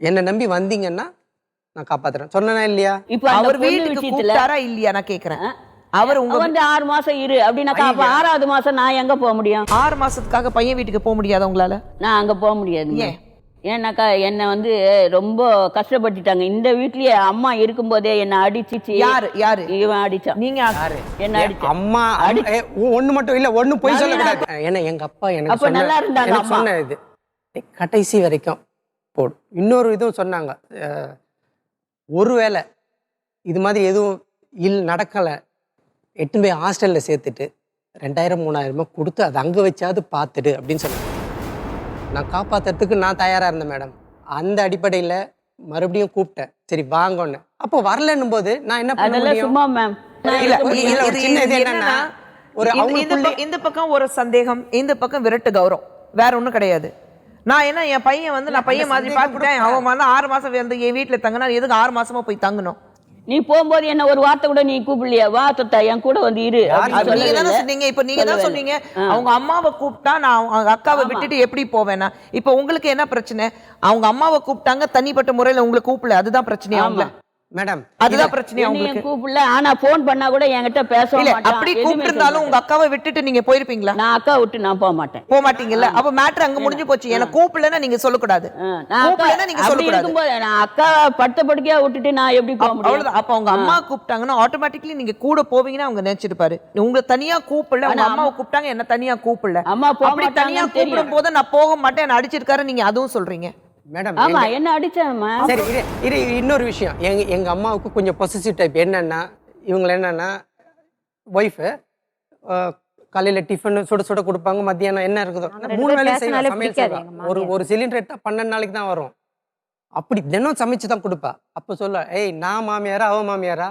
என்னை நம்பி வந்தீங்கன்னா நான் காப்பாத்துறேன். சொன்னா இல்லையா? இப்போ அவர் வீட்டுக்கு கூப்பிட்டாரா இல்லையா நான் கேட்குறேன். அவர் உங்க வந்து 6 மாசம் இரு அப்படின்னாக்கா அப்ப 6வது மாசம் நான் எங்க போக முடியும்? 6 மாசத்துக்காக பையன் வீட்டுக்கு போக முடியாது உங்களால? நான் அங்க போக முடியாது. ஏன்னாக்கா என்னை வந்து ரொம்ப கஷ்டப்பட்டுட்டாங்க. இந்த வீட்லயே அம்மா இருக்கும்போதே என்னை அடிச்சிச்சு. யாரு இவன் அடிச்சான். நீங்க என்ன அடிச்சா? அம்மா ஒண்ணு மட்டும் இல்ல, ஒண்ணு போய் சொல்லக்கூடாது. ஏன்னா எங்க அப்பா எனக்கு நல்லா இருந்தாங்க. சொன்னது கடைசி வரைக்கும் போடு. இன்னொரு இதுவும் சொன்னாங்க, ஒருவேளை இது மாதிரி எதுவும் நடக்கலை, எட்டு போய் ஹாஸ்டலில் சேர்த்துட்டு 2000-3000 கொடுத்து அதை அங்கே வச்சாவது பார்த்துடு அப்படின்னு சொன்னாங்க. நான் காப்பாற்றுறதுக்கு நான் தயாராக இருந்தேன் மேடம். அந்த அடிப்படையில் மறுபடியும் கூப்பிட்டேன், சரி வாங்கன்னு. அப்போ வரலன்னும் போது நான் என்ன பண்ண முடியும்? சின்ன இது என்னன்னா, இந்த பக்கம் ஒரு சந்தேகம், இந்த பக்கம் விரட்டு கௌரவம், வேற ஒன்றும் கிடையாது. நான் என்ன என் பையன் வந்து நான் பையன் மாதிரி பார்த்துட்டேன், அவன் வந்து 6 மாசம் வந்து என் வீட்டில் தங்கினா எதுக்கு 6 மாசமா போய் தங்கணும்? நீ போகும்போது என்ன ஒரு வார்த்தை கூட நீ கூப்பிடலையா? வா தத்தா என் கூட வந்து இரு. இப்ப நீங்க தான் சொன்னீங்க அவங்க அம்மாவை கூப்பிட்டா நான் அவங்க அக்காவை விட்டுட்டு எப்படி போவேன்னா. இப்ப உங்களுக்கு என்ன பிரச்சனை? அவங்க அம்மாவை கூப்பிட்டாங்க, தனிப்பட்ட முறையில உங்களை கூப்பிடல, அதுதான் பிரச்சனை. அவங்க மேடம் அதுதான் பிரச்சனை. உங்களுக்கு கூப்பிடல, ஆனா போன் பண்ணா கூட என்கிட்ட பேச மாட்டான். அப்படி கூப்பிட்டிருந்தாலும் உங்க அக்காவை விட்டுட்டு நீங்க போயிருப்பீங்களா? நான் அக்கா விட்டு நான் போக மாட்டேன். போக மாட்டீங்கல்ல? அப்ப மேட்டர் அங்க முடிஞ்சு போச்சு. எனக்கு கூப்பிடலன்னா நீங்க சொல்லக்கூடாது. நீங்க சொல்லக்கூடாது. நான் அக்கா படுத்த படுக்கையா விட்டுட்டு நான் எப்படி போக முடியும்? அப்ப அவங்க அம்மா கூப்பிட்டாங்கன்னா ஆட்டோமேட்டிக்கலி நீங்க கூட போவீங்கன்னா அவங்க நினைச்சிருப்பாரு உங்களை தனியா கூப்பிடல, அவங்க அம்மாவை கூப்பிட்டாங்க என்ன தனியா கூப்பிடல. அம்மா அப்படி தனியா கூப்பிடும் போது நான் போக மாட்டேன், என்ன அடிச்சிருக்காரு, நீங்க அதுவும் சொல்றீங்க. மேடம் ஆமா என்ன அடிச்சேம்மா. சரி இது இன்னொரு விஷயம். எங்க அம்மாவுக்கு கொஞ்சம் பொசசிவ் டைப். என்னன்னா இவங்க என்னன்னா ஒய்ஃபு காலையில டிஃபன் சுட சுட கொடுப்பாங்க, மத்தியானம் என்ன இருக்குதோ 3 வேளையும் சமையல். ஒரு சிலிண்டர் எடுத்தா 12 நாளைக்கு தான் வரும். அப்படி தினம் சமைச்சு தான் கொடுப்பா. அப்போ சொல்ல, ஏய் நான் மாமியாரா அவ மாமியாரா?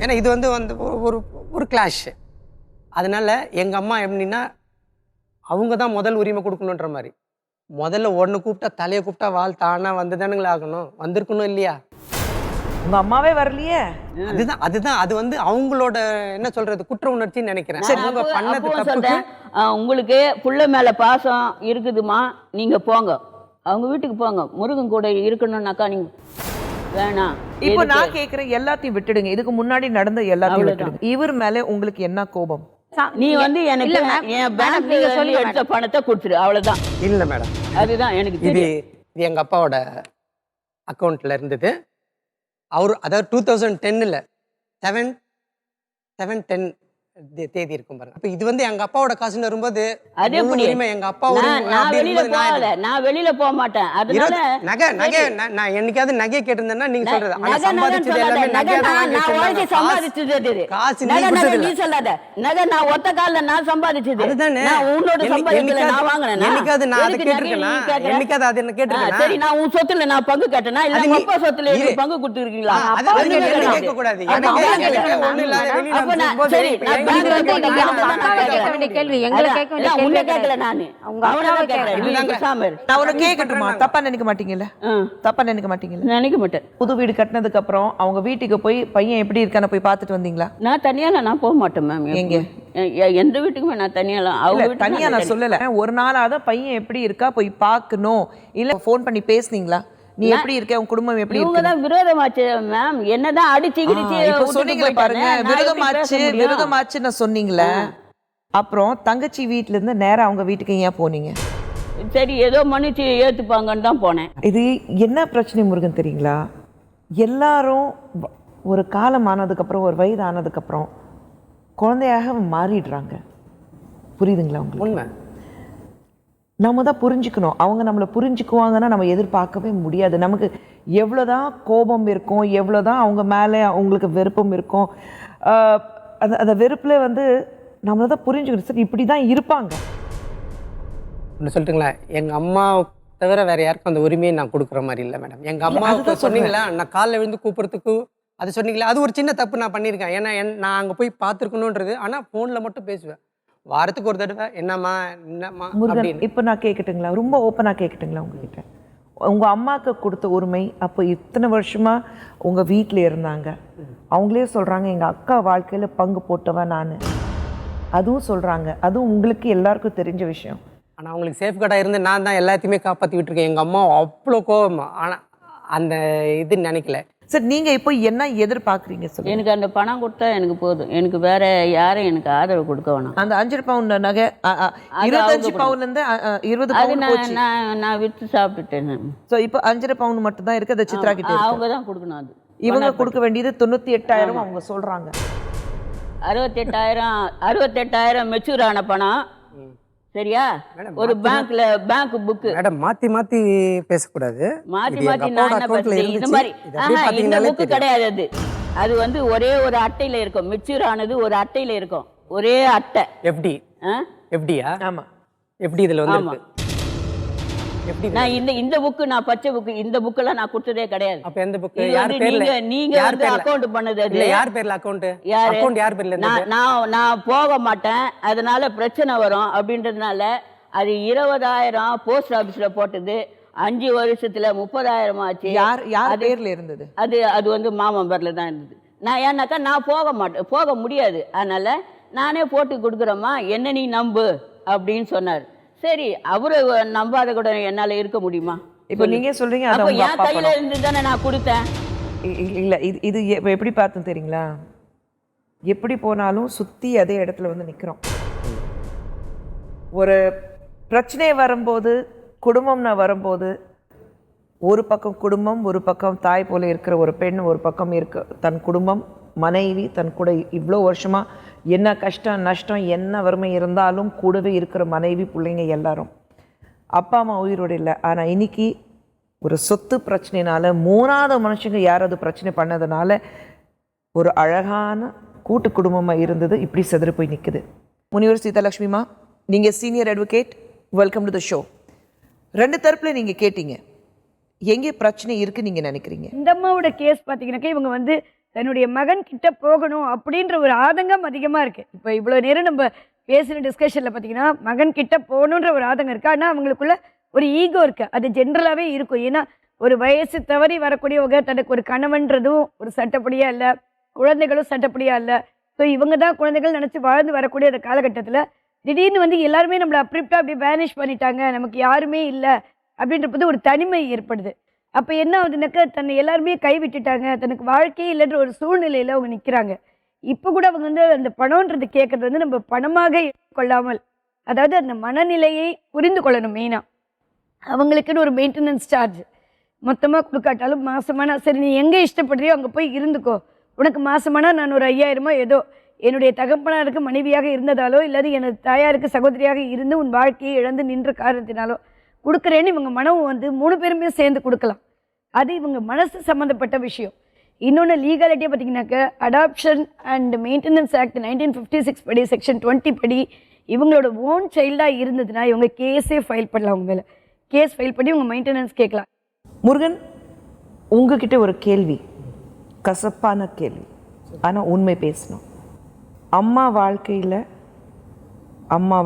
ஏன்னா இது வந்து ஒரு கிளாஷ். அதனால எங்க அம்மா எப்படின்னா அவங்க தான் முதல் உரிமை கொடுக்கணுன்ற மாதிரி. முதல்ல ஒன்று கூப்பிட்டா தலையை கூப்பிட்டா வாழ் தானா வந்துதானுங்களா ஆகணும், வந்திருக்கணும் இல்லையா? உங்க அம்மாவே வரலையே. அதுதான் அது வந்து அவங்களோட என்ன சொல்றது குற்ற உணர்ச்சின்னு நினைக்கிறேன். அவங்க பண்ணது தப்புக்கு சொல்றேன், உங்களுக்கு புள்ள மேல பாசம் இருக்குதுமா, நீங்க போங்க, அவங்க வீட்டுக்கு போங்க. முருகன் கூட இருக்கணும்னாக்கா நீங்க வேணாம். இப்போ நான் கேக்குறேன், எல்லாத்தையும் விட்டுடுங்க. இதுக்கு முன்னாடி நடந்த எல்லாத்தையும் விட்டுடுங்க. இவர் மேல உங்களுக்கு என்ன கோபம்? நீ வந்து எனக்கு என் பேங்க்ல எடுத்த பணத்தை கொடுத்துரு, அவ்வளவுதான். இல்ல மேடம், அதுதான் எனக்கு இது எங்க அப்பாவோட அக்கௌண்ட்ல இருந்தது. அவர் அதாவது 2010ல் 7/10 தேதி இருக்கும் பாருங்க. அப்ப இது வந்து எங்க அப்பாவோட காசுன்னு வரும்போது அது எப்படி எங்க அப்பா நான் வெளியில போகல, நான் வெளியில போக மாட்டேன். அதனால நகை நான் என்னைக்காவது நகை கேட்டிருந்தேன்னா நீங்க சொல்றது ஆனா சம்பாதிச்சது எல்லாமே நகை தான். நான் உழைச்சி சம்பாதிச்சது காசு நீ சொல்லாத. நகை நான் ஒத்த கால்ல நான் சம்பாதிச்சது. அதுதானே நான் உன்னோட சம்பாதிக்கல, நான் வாங்குனேன். என்னைக்காவது நான் அதை கேட்டிருக்கேனா? என்னைக்காவது அது என்ன கேட்டிருக்கேனா? சரி, நான் உன் சொத்துல நான் பங்கு கேட்டேனா இல்ல உங்க அப்பா சொத்துல எனக்கு பங்கு கொடுத்துருக்கீங்களா? கேட்க கூடாது. எனக்கு ஒண்ணு இல்ல, வெளியில சரி, தப்பா நினைக்க மாட்டீங்கல்ல? தப்பா நினைக்க மாட்டீங்கல்ல? நினைக்க மாட்டேன். புது வீடு கட்டினதுக்கு அப்புறம் அவங்க வீட்டுக்கு போய் பையன் எப்படி இருக்கான்னு போய் பார்த்துட்டு வந்தீங்களா? நான் தனியால நான் போக மாட்டேன் மேம். எங்க எந்த வீட்டுக்குமே நான் தனியாலாம் அவங்க தனியா நான் சொல்லல. ஒரு நாளாவது பையன் எப்படி இருக்கா போய் பார்க்கணும், இல்ல போன் பண்ணி பேசுனீங்களா? நீ எப்படி இருக்க, உன் குடும்பம் எப்படி இருக்கு? இவங்க தான் விரோதமாச்சு மேம். என்னதான் அடிச்சு கிடிச்சு இப்ப சொன்னீங்களே பாருங்க, விரோதமாச்சுன்னு சொன்னீங்களே. அப்புறம் தங்கச்சி வீட்ல இருந்து நேரா அவங்க வீட்டுக்கு ஏன் போனீங்க? சரி, ஏதோ மன்னிச்சு ஏத்துப்பாங்கன்னு தான் போனேன். இது என்ன பிரச்சனை முருகன் தெரியுங்களா? எல்லாரும் ஒரு காலம் ஆனதுக்கப்புறம், ஒரு வயது ஆனதுக்கப்புறம் குழந்தையாக மாறிடுறாங்க. புரியுதுங்களா உங்களுக்கு? உண்மை. நம்ம தான் புரிஞ்சுக்கணும். அவங்க நம்மளை புரிஞ்சுக்குவாங்கன்னா நம்ம எதிர்பார்க்கவே முடியாது. நமக்கு எவ்வளோதான் கோபம் இருக்கும், எவ்வளோதான் அவங்க மேலே அவங்களுக்கு வெறுப்பும் இருக்கும், அந்த வெறுப்பில் வந்து நம்மளை தான் புரிஞ்சுக்கணும். சரி, இப்படி தான் இருப்பாங்க. ஒன்று சொல்லிட்டுங்களா, எங்கள் அம்மா தவிர வேற யாருக்கும் அந்த உரிமையை நான் கொடுக்குற மாதிரி இல்லை மேடம். எங்கள் அம்மாவுக்கு சொன்னீங்களா, நான் காலில் விழுந்து கூப்பிட்றதுக்கு அது சொன்னீங்களா, அது ஒரு சின்ன தப்பு நான் பண்ணியிருக்கேன். ஏன்னா நான் அங்கே போய் பார்த்துருக்கணுன்றது. ஆனால் ஃபோனில் மட்டும் பேசுவேன். வாரத்துக்கு ஒரு தடவை என்னம்மா முருகன், இப்போ நான் கேட்கட்டுங்களா? ரொம்ப ஓப்பனாக கேட்கட்டுங்களா உங்ககிட்ட? உங்கள் அம்மாவுக்கு கொடுத்த உரிமை அப்போ இத்தனை வருஷமாக உங்கள் வீட்டில் இருந்தாங்க. அவங்களே சொல்கிறாங்க எங்கள் அக்கா வாழ்க்கையில் பங்கு போட்டவன் நான். அதுவும் சொல்கிறாங்க. அதுவும் உங்களுக்கு எல்லாருக்கும் தெரிஞ்ச விஷயம். ஆனால் அவங்களுக்கு சேஃப்கார்டாக இருந்து நான் தான் எல்லாத்தையுமே காப்பாற்றி விட்டுருக்கேன். எங்கள் அம்மா அவ்வளோ கோபமா. ஆனால் அந்த இது நினைக்கல. சரி, நீங்கள் இப்போ என்ன எதிர்பார்க்குறீங்க சொல்லுங்க? எனக்கு அந்த பணம் கொடுத்தா எனக்கு போதும். எனக்கு வேற யாரும் எனக்கு ஆதரவு கொடுக்க வேணாம். அந்த 5 பவுன் நகை 25 பவுன்லேருந்து 20 பவுன் போச்சு. நான் விற்று சாப்பிட்டுட்டேன். ஸோ இப்போ 5 பவுன் மட்டும் தான் இருக்குது. அதை சித்ரா கிட்ட அவங்க தான் கொடுக்கணும். அது இவங்க கொடுக்க வேண்டியது 98,000 அவங்க சொல்கிறாங்க. 68,000 மெச்சூர் ஆன பணம். சரியா? ஒரு பேங்க் புக்கு. மேடம் மாத்தி பேசக்கூடாது. மாத்தி நான் என்ன பேசுறேன்? இந்த மாதிரி இந்த புக்கு கிடையாது. அது வந்து ஒரே ஒரு அட்டையில இருக்கும். மெச்சூர் ஆனது ஒரு அட்டையில இருக்கும். ஒரே அட்டை. எப்படியா? ஆமா, எப்படி இதுல வந்து நான் இந்த புக்கு, நான் பச்சை புக்கு, இந்த புக்கெல்லாம் நான் கொடுத்ததே கிடையாது. அப்ப எந்த புக்கு? யார் பேர்ல? நீங்க வந்து அக்கவுண்ட் பண்ணது. அது யார் பேர்ல அக்கவுண்ட்? யார் பேர்ல இருந்தது? நான் போக மாட்டேன், அதனால பிரச்சனை வரும் அப்படின்றதுனால அது 20,000 போஸ்ட் ஆபீஸ்ல போட்டது. 5 வருஷத்துல 30,000 ஆச்சு. யார் பேர்ல இருந்தது? அது வந்து மாமன் பேர்ல தான் இருந்தது. நான் ஏன்னாக்கா நான் போக முடியாது, அதனால நானே போட்டு கொடுக்குறேம்மா, என்ன நீ நம்பு அப்படின்னு சொன்னார். சரி, அவரு நம்பாத கூட என்னால இருக்க முடியுமா? இப்போ நீங்க சொல்றீங்க அப்ப என் கையில இருந்து தானே நான் கொடுத்தேன். இல்ல, இது எப்படி பார்த்தோம் தெரியுங்களா? எப்படி போனாலும் சுத்தி அதே இடத்துல வந்து நிக்கிறோம். ஒரு பிரச்சனை வரும்போது, குடும்பம்னா வரும்போது, ஒரு பக்கம் குடும்பம், ஒரு பக்கம் தாய் போல இருக்கிற ஒரு பெண், ஒரு பக்கம் தன் குடும்பம், மனைவி, தன் கூட இவ்வளோ வருஷமா என்ன கஷ்டம் நஷ்டம் என்ன வறுமை இருந்தாலும் கூடவே இருக்கிற மனைவி, பிள்ளைங்க எல்லாரும். அப்பா அம்மா உயிரோடு இல்லை. ஆனால் இன்னைக்கு ஒரு சொத்து பிரச்சனைனால 3வது மனுஷங்க யாராவது பிரச்சனை பண்ணதுனால ஒரு அழகான கூட்டு குடும்பமாக இருந்தது இப்படி செதறி போய் நிற்குது. முனிவர் சீதாலட்சுமிமா, நீங்கள் senior advocate, welcome to the show. 2 தரப்புல நீங்கள் கேட்டீங்க, எங்கே பிரச்சனை இருக்குன்னு நீங்கள் நினைக்கிறீங்க? இந்த அம்மாவோட கேஸ் பார்த்தீங்கன்னாக்கா இவங்க வந்து தன்னுடைய மகன் கிட்ட போகணும் அப்படின்ற ஒரு ஆதங்கம் அதிகமாக இருக்குது. இப்போ இவ்வளோ நேரம் நம்ம பேசின டிஸ்கஷனில் பார்த்தீங்கன்னா மகன் கிட்ட போகணுன்ற ஒரு ஆதங்கம் இருக்குது. ஆனால் அவங்களுக்குள்ள ஒரு ஈகோ இருக்குது. அது ஜென்ரலாகவே இருக்கும். ஏன்னா ஒரு வயசு தவறி வரக்கூடியவங்க தனக்கு ஒரு கணவன்றதும் ஒரு சட்டப்படியாக இல்லை, குழந்தைகளும் சட்டப்படியாக இல்லை. ஸோ இவங்க தான் குழந்தைகள் நினச்சி வாழ்ந்து வரக்கூடிய அந்த காலகட்டத்தில் திடீர்னு வந்து எல்லாருமே நம்மளை அப்ரிப்டாக அப்படி பேனிஷ் பண்ணிட்டாங்க, நமக்கு யாருமே இல்லை அப்படின்றப்பது ஒரு தனிமை ஏற்படுது. அப்போ என்ன ஆகுதுனாக்கா தன்னை எல்லாருமே கைவிட்டுட்டாங்க, தனக்கு வாழ்க்கையே இல்லைன்ற ஒரு சூழ்நிலையில் அவங்க நிற்கிறாங்க. இப்போ கூட அவங்க வந்து அந்த பணம்ன்றது கேட்குறது வந்து நம்ம பணமாக கொள்ளாமல், அதாவது அந்த மனநிலையை புரிந்து கொள்ளணும். மெயினாக அவங்களுக்குன்னு ஒரு மெயின்டெனன்ஸ் சார்ஜ் மொத்தமாக கொடுக்காட்டாலும் மாதமானா சரி நீ எங்கே இஷ்டப்படுறியோ அங்கே போய் இருந்துக்கோ, உனக்கு மாதமானா நான் ஒரு 5000 ஏதோ என்னுடைய தகப்பனாருக்கு மனைவியாக இருந்ததாலோ இல்லாது எனது தாயாருக்கு சகோதரியாக இருந்து உன் வாழ்க்கையை இழந்து நின்ற காரணத்தினாலோ கொடுக்குறேன்னு இவங்க மனம் வந்து 3 பேருமே சேர்ந்து கொடுக்கலாம். அது இவங்க மனசு சம்மந்தப்பட்ட விஷயம். இன்னொன்று லீகாலிட்டியை பார்த்தீங்கன்னாக்க அடாப்ஷன் அண்ட் மெயின்டெனன்ஸ் ஆக்ட் 1956 படி செக்ஷன் 20 படி இவங்களோட ஓன் சைல்டாக இருந்ததுன்னா இவங்க கேஸே ஃபைல் பண்ணலாம். அவங்க மேலே கேஸ் ஃபைல் பண்ணி உங்கள் மெயின்டெனன்ஸ் கேட்கலாம். முருகன், உங்ககிட்ட ஒரு கேள்வி, கசப்பான கேள்வி, ஆனால் உண்மை பேசணும். அம்மா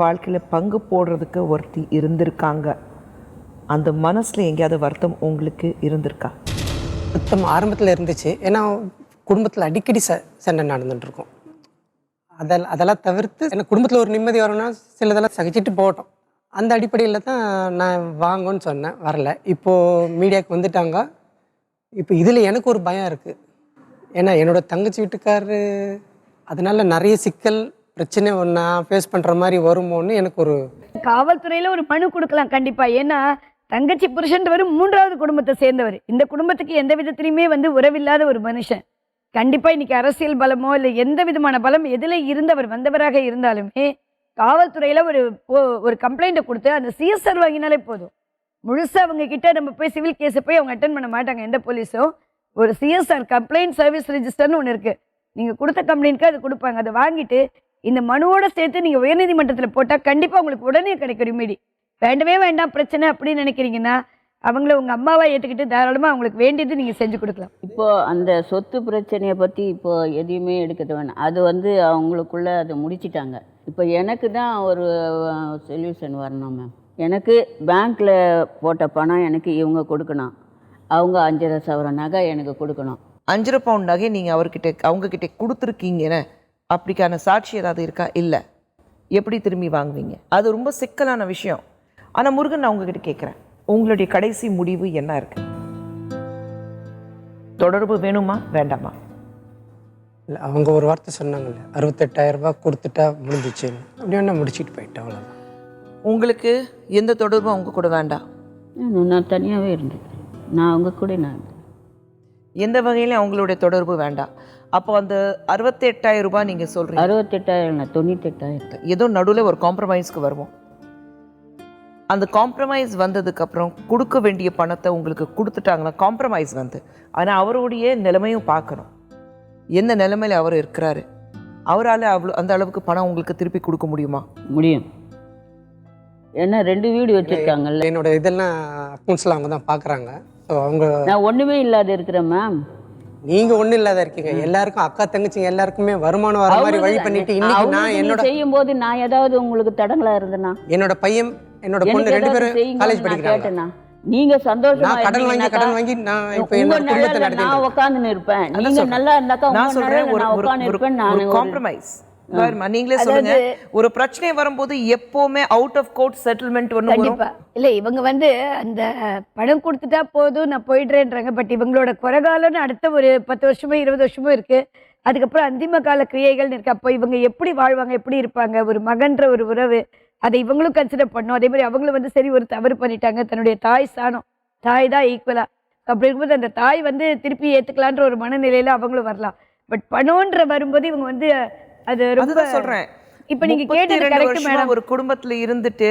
வாழ்க்கையில் பங்கு போடுறதுக்கு ஒருத்தி இருந்திருக்காங்க, அந்த மனசில் எங்கேயாவது வருத்தம் உங்களுக்கு இருந்திருக்கா? சுத்தம் ஆரம்பத்தில் இருந்துச்சு. ஏன்னா குடும்பத்தில் அடிக்கடி சண்டை நடந்துட்டுருக்கோம். அதெல்லாம் தவிர்த்து ஏன்னா குடும்பத்தில் ஒரு நிம்மதி வரணும்னா சிலதெல்லாம் சகிச்சிட்டு போகட்டும். அந்த அடிப்படையில் தான் நான் வாங்கன்னு சொன்னேன், வரல. இப்போது மீடியாவுக்கு வந்துட்டாங்க. இப்போ இதில் எனக்கு ஒரு பயம் இருக்குது. ஏன்னா என்னோடய தங்கச்சி வீட்டுக்காரரு அதனால நிறைய சிக்கல் பிரச்சனை ஒன்றா ஃபேஸ் பண்ணுற மாதிரி வருமோன்னு எனக்கு ஒரு காவல்துறையில் ஒரு மனு கொடுக்கலாம் கண்டிப்பாக. ஏன்னா தங்கச்சி புருஷன்றவர் 3வது குடும்பத்தை சேர்ந்தவர், இந்த குடும்பத்துக்கு எந்த விதத்துலையுமே வந்து உறவில்லாத ஒரு மனுஷன். கண்டிப்பாக இன்றைக்கி அரசியல் பலமோ இல்லை எந்த விதமான பலம் எதில் இருந்தவர் வந்தவராக இருந்தாலுமே காவல்துறையில் ஒரு கம்ப்ளைண்ட்டை கொடுத்து அந்த சிஎஸ்ஆர் வாங்கினாலே போதும். முழுசாக அவங்க கிட்ட நம்ம போய் சிவில் கேஸை போய் அவங்க அட்டன் பண்ண மாட்டாங்க எந்த போலீஸும். ஒரு சிஎஸ்ஆர் கம்ப்ளைண்ட் சர்வீஸ் ரெஜிஸ்டர்னு ஒன்று இருக்குது, நீங்கள் கொடுத்த கம்ப்ளைண்ட்க்கு அது கொடுப்பாங்க. அதை வாங்கிட்டு இந்த மனுவோட சேர்த்து நீங்கள் உயர்நீதிமன்றத்தில் போட்டால் கண்டிப்பாக உங்களுக்கு உடனே கிடைக்கும் ரெமிடி. வேண்டவே வேண்டாம் பிரச்சனை அப்படின்னு நினைக்கிறீங்கன்னா அவங்கள உங்கள் அம்மாவை ஏற்றுக்கிட்டு தாராளமாக அவங்களுக்கு வேண்டியது நீங்கள் செஞ்சு கொடுக்கலாம். இப்போது அந்த சொத்து பிரச்சனையை பற்றி இப்போது எதையுமே எடுக்கிறது வேணாம், அது வந்து அவங்களுக்குள்ளே அதை முடிச்சிட்டாங்க. இப்போ எனக்கு தான் ஒரு சொல்யூஷன் வரணும் மேம். எனக்கு பேங்க்கில் போட்ட பணம் எனக்கு இவங்க கொடுக்கணும், அவங்க 5.5 சவரன் நகை எனக்கு கொடுக்கணும். 5 பவுண்ட் நகை நீங்கள் அவங்கக்கிட்ட கொடுத்துருக்கீங்கன்னு அப்படிக்கான சாட்சி ஏதாவது இருக்கா? இல்லை. எப்படி திரும்பி வாங்குவீங்க? அது ரொம்ப சிக்கலான விஷயம். ஆனால் முருகன், நான் உங்ககிட்ட கேட்குறேன், உங்களுடைய கடைசி முடிவு என்ன இருக்கு? தொடர்பு வேணுமா வேண்டாமா? இல்லை, அவங்க ஒரு வார்த்தை சொன்னாங்கல்ல, 68,000 ரூபாய் கொடுத்துட்டா முடிஞ்சிச்சுன்னு, அப்படியே முடிச்சுட்டு போயிட்டேன், அவ்வளோதான். உங்களுக்கு எந்த தொடர்பும் அவங்க கூட வேண்டாம்? நான் தனியாகவே இருந்தேன், நான் அவங்க கூட எந்த வகையிலும் அவங்களுடைய தொடர்பு வேண்டாம். அப்போ அந்த 68,000 ரூபாய் நீங்கள் சொல்கிறீங்க, 68,000 98,000 ஏதோ நடுவில் ஒரு காம்ப்ரமைஸ்க்கு வருவோம். அந்த காம்ப்ரமைஸ் வந்ததுக்கப்புறம் கொடுக்க வேண்டிய பணத்தை உங்களுக்கு கொடுத்துட்டாங்கன்னா காம்ப்ரமைஸ் வந்து, ஆனால் அவருடைய நிலைமையும் பார்க்கணும், எந்த நிலைமையில் அவர் இருக்கிறாரு. அவரால் அந்த அளவுக்கு பணம் உங்களுக்கு திருப்பி கொடுக்க முடியுமா? முடியும். ஏன்னா 2 வீடு வச்சுருக்காங்கல்ல, என்னோட இதெல்லாம் அக்கௌண்ட்ஸில் அவங்க தான் பார்க்குறாங்க. ஸோ அவங்க நான் ஒன்றுமே இல்லாத இருக்கிறேன் மேம். நீங்கள் ஒன்றும் இல்லாத இருக்கீங்க. எல்லாருக்கும் அக்கா தங்கச்சிங்க எல்லாருக்குமே வருமானம் வர மாதிரி வழி பண்ணிட்டு இன்னைக்கு நான் என்னோட செய்யும்போது நான் ஏதாவது உங்களுக்கு தடங்களா இருந்தேனா? என்னோட பையன் என்னோட பொண்ணு 2 பேரும் காலேஜ் படிக்கிறாங்க. நீங்க சந்தோஷமா கடன் வாங்கி நான் இப்போ என்னோட குடும்பத்தை நடத்திட்டு நான் உட்கார்ந்து இருப்பேன். நீங்க நல்லா இருந்தாக்கா நான் சொல்றேன், நான் உட்கார்ந்து இருப்பேன். நான் காம்ப்ரமைஸ். நீங்களே சொல்லுங்க, ஒரு பிரச்சனை வரும்போது எப்பவுமே அவுட் ஆஃப் கோர்ட் செட்டில்மெண்ட் ஒன்று கண்டிப்பா இல்லை. இவங்க வந்து அந்த பணம் கொடுத்துட்டா போதும் நான் போயிடுறேன்றாங்க. பட் இவங்களோட குறைகாலம்னு அடுத்த ஒரு 10 வருஷமோ 20 வருஷமோ இருக்கு. அதுக்கப்புறம் அந்திம கால கிரியைகள்னு இருக்கு. அப்போ இவங்க எப்படி வாழ்வாங்க, எப்படி இருப்பாங்க, ஒரு மகன்ற ஒரு உறவு அதை இவங்களும் கன்சிடர் பண்ணும். அதே மாதிரி அவங்களும் வந்து சரி ஒரு தவறு பண்ணிட்டாங்க, தன்னுடைய தாய் ஸ்தானம், தாய் தான் ஈக்குவலா, அப்படி இருக்கும்போது அந்த தாய் வந்து திருப்பி ஏற்றுக்கலான்ற ஒரு மனநிலையில அவங்களும் வரலாம். பட் பணம்ன்ற வரும்போது இவங்க வந்து அது ரொம்ப சொல்றேன். இப்போ நீங்க கேட்டது கரெக்ட் மேடம். ஒரு குடும்பத்துல இருந்துட்டு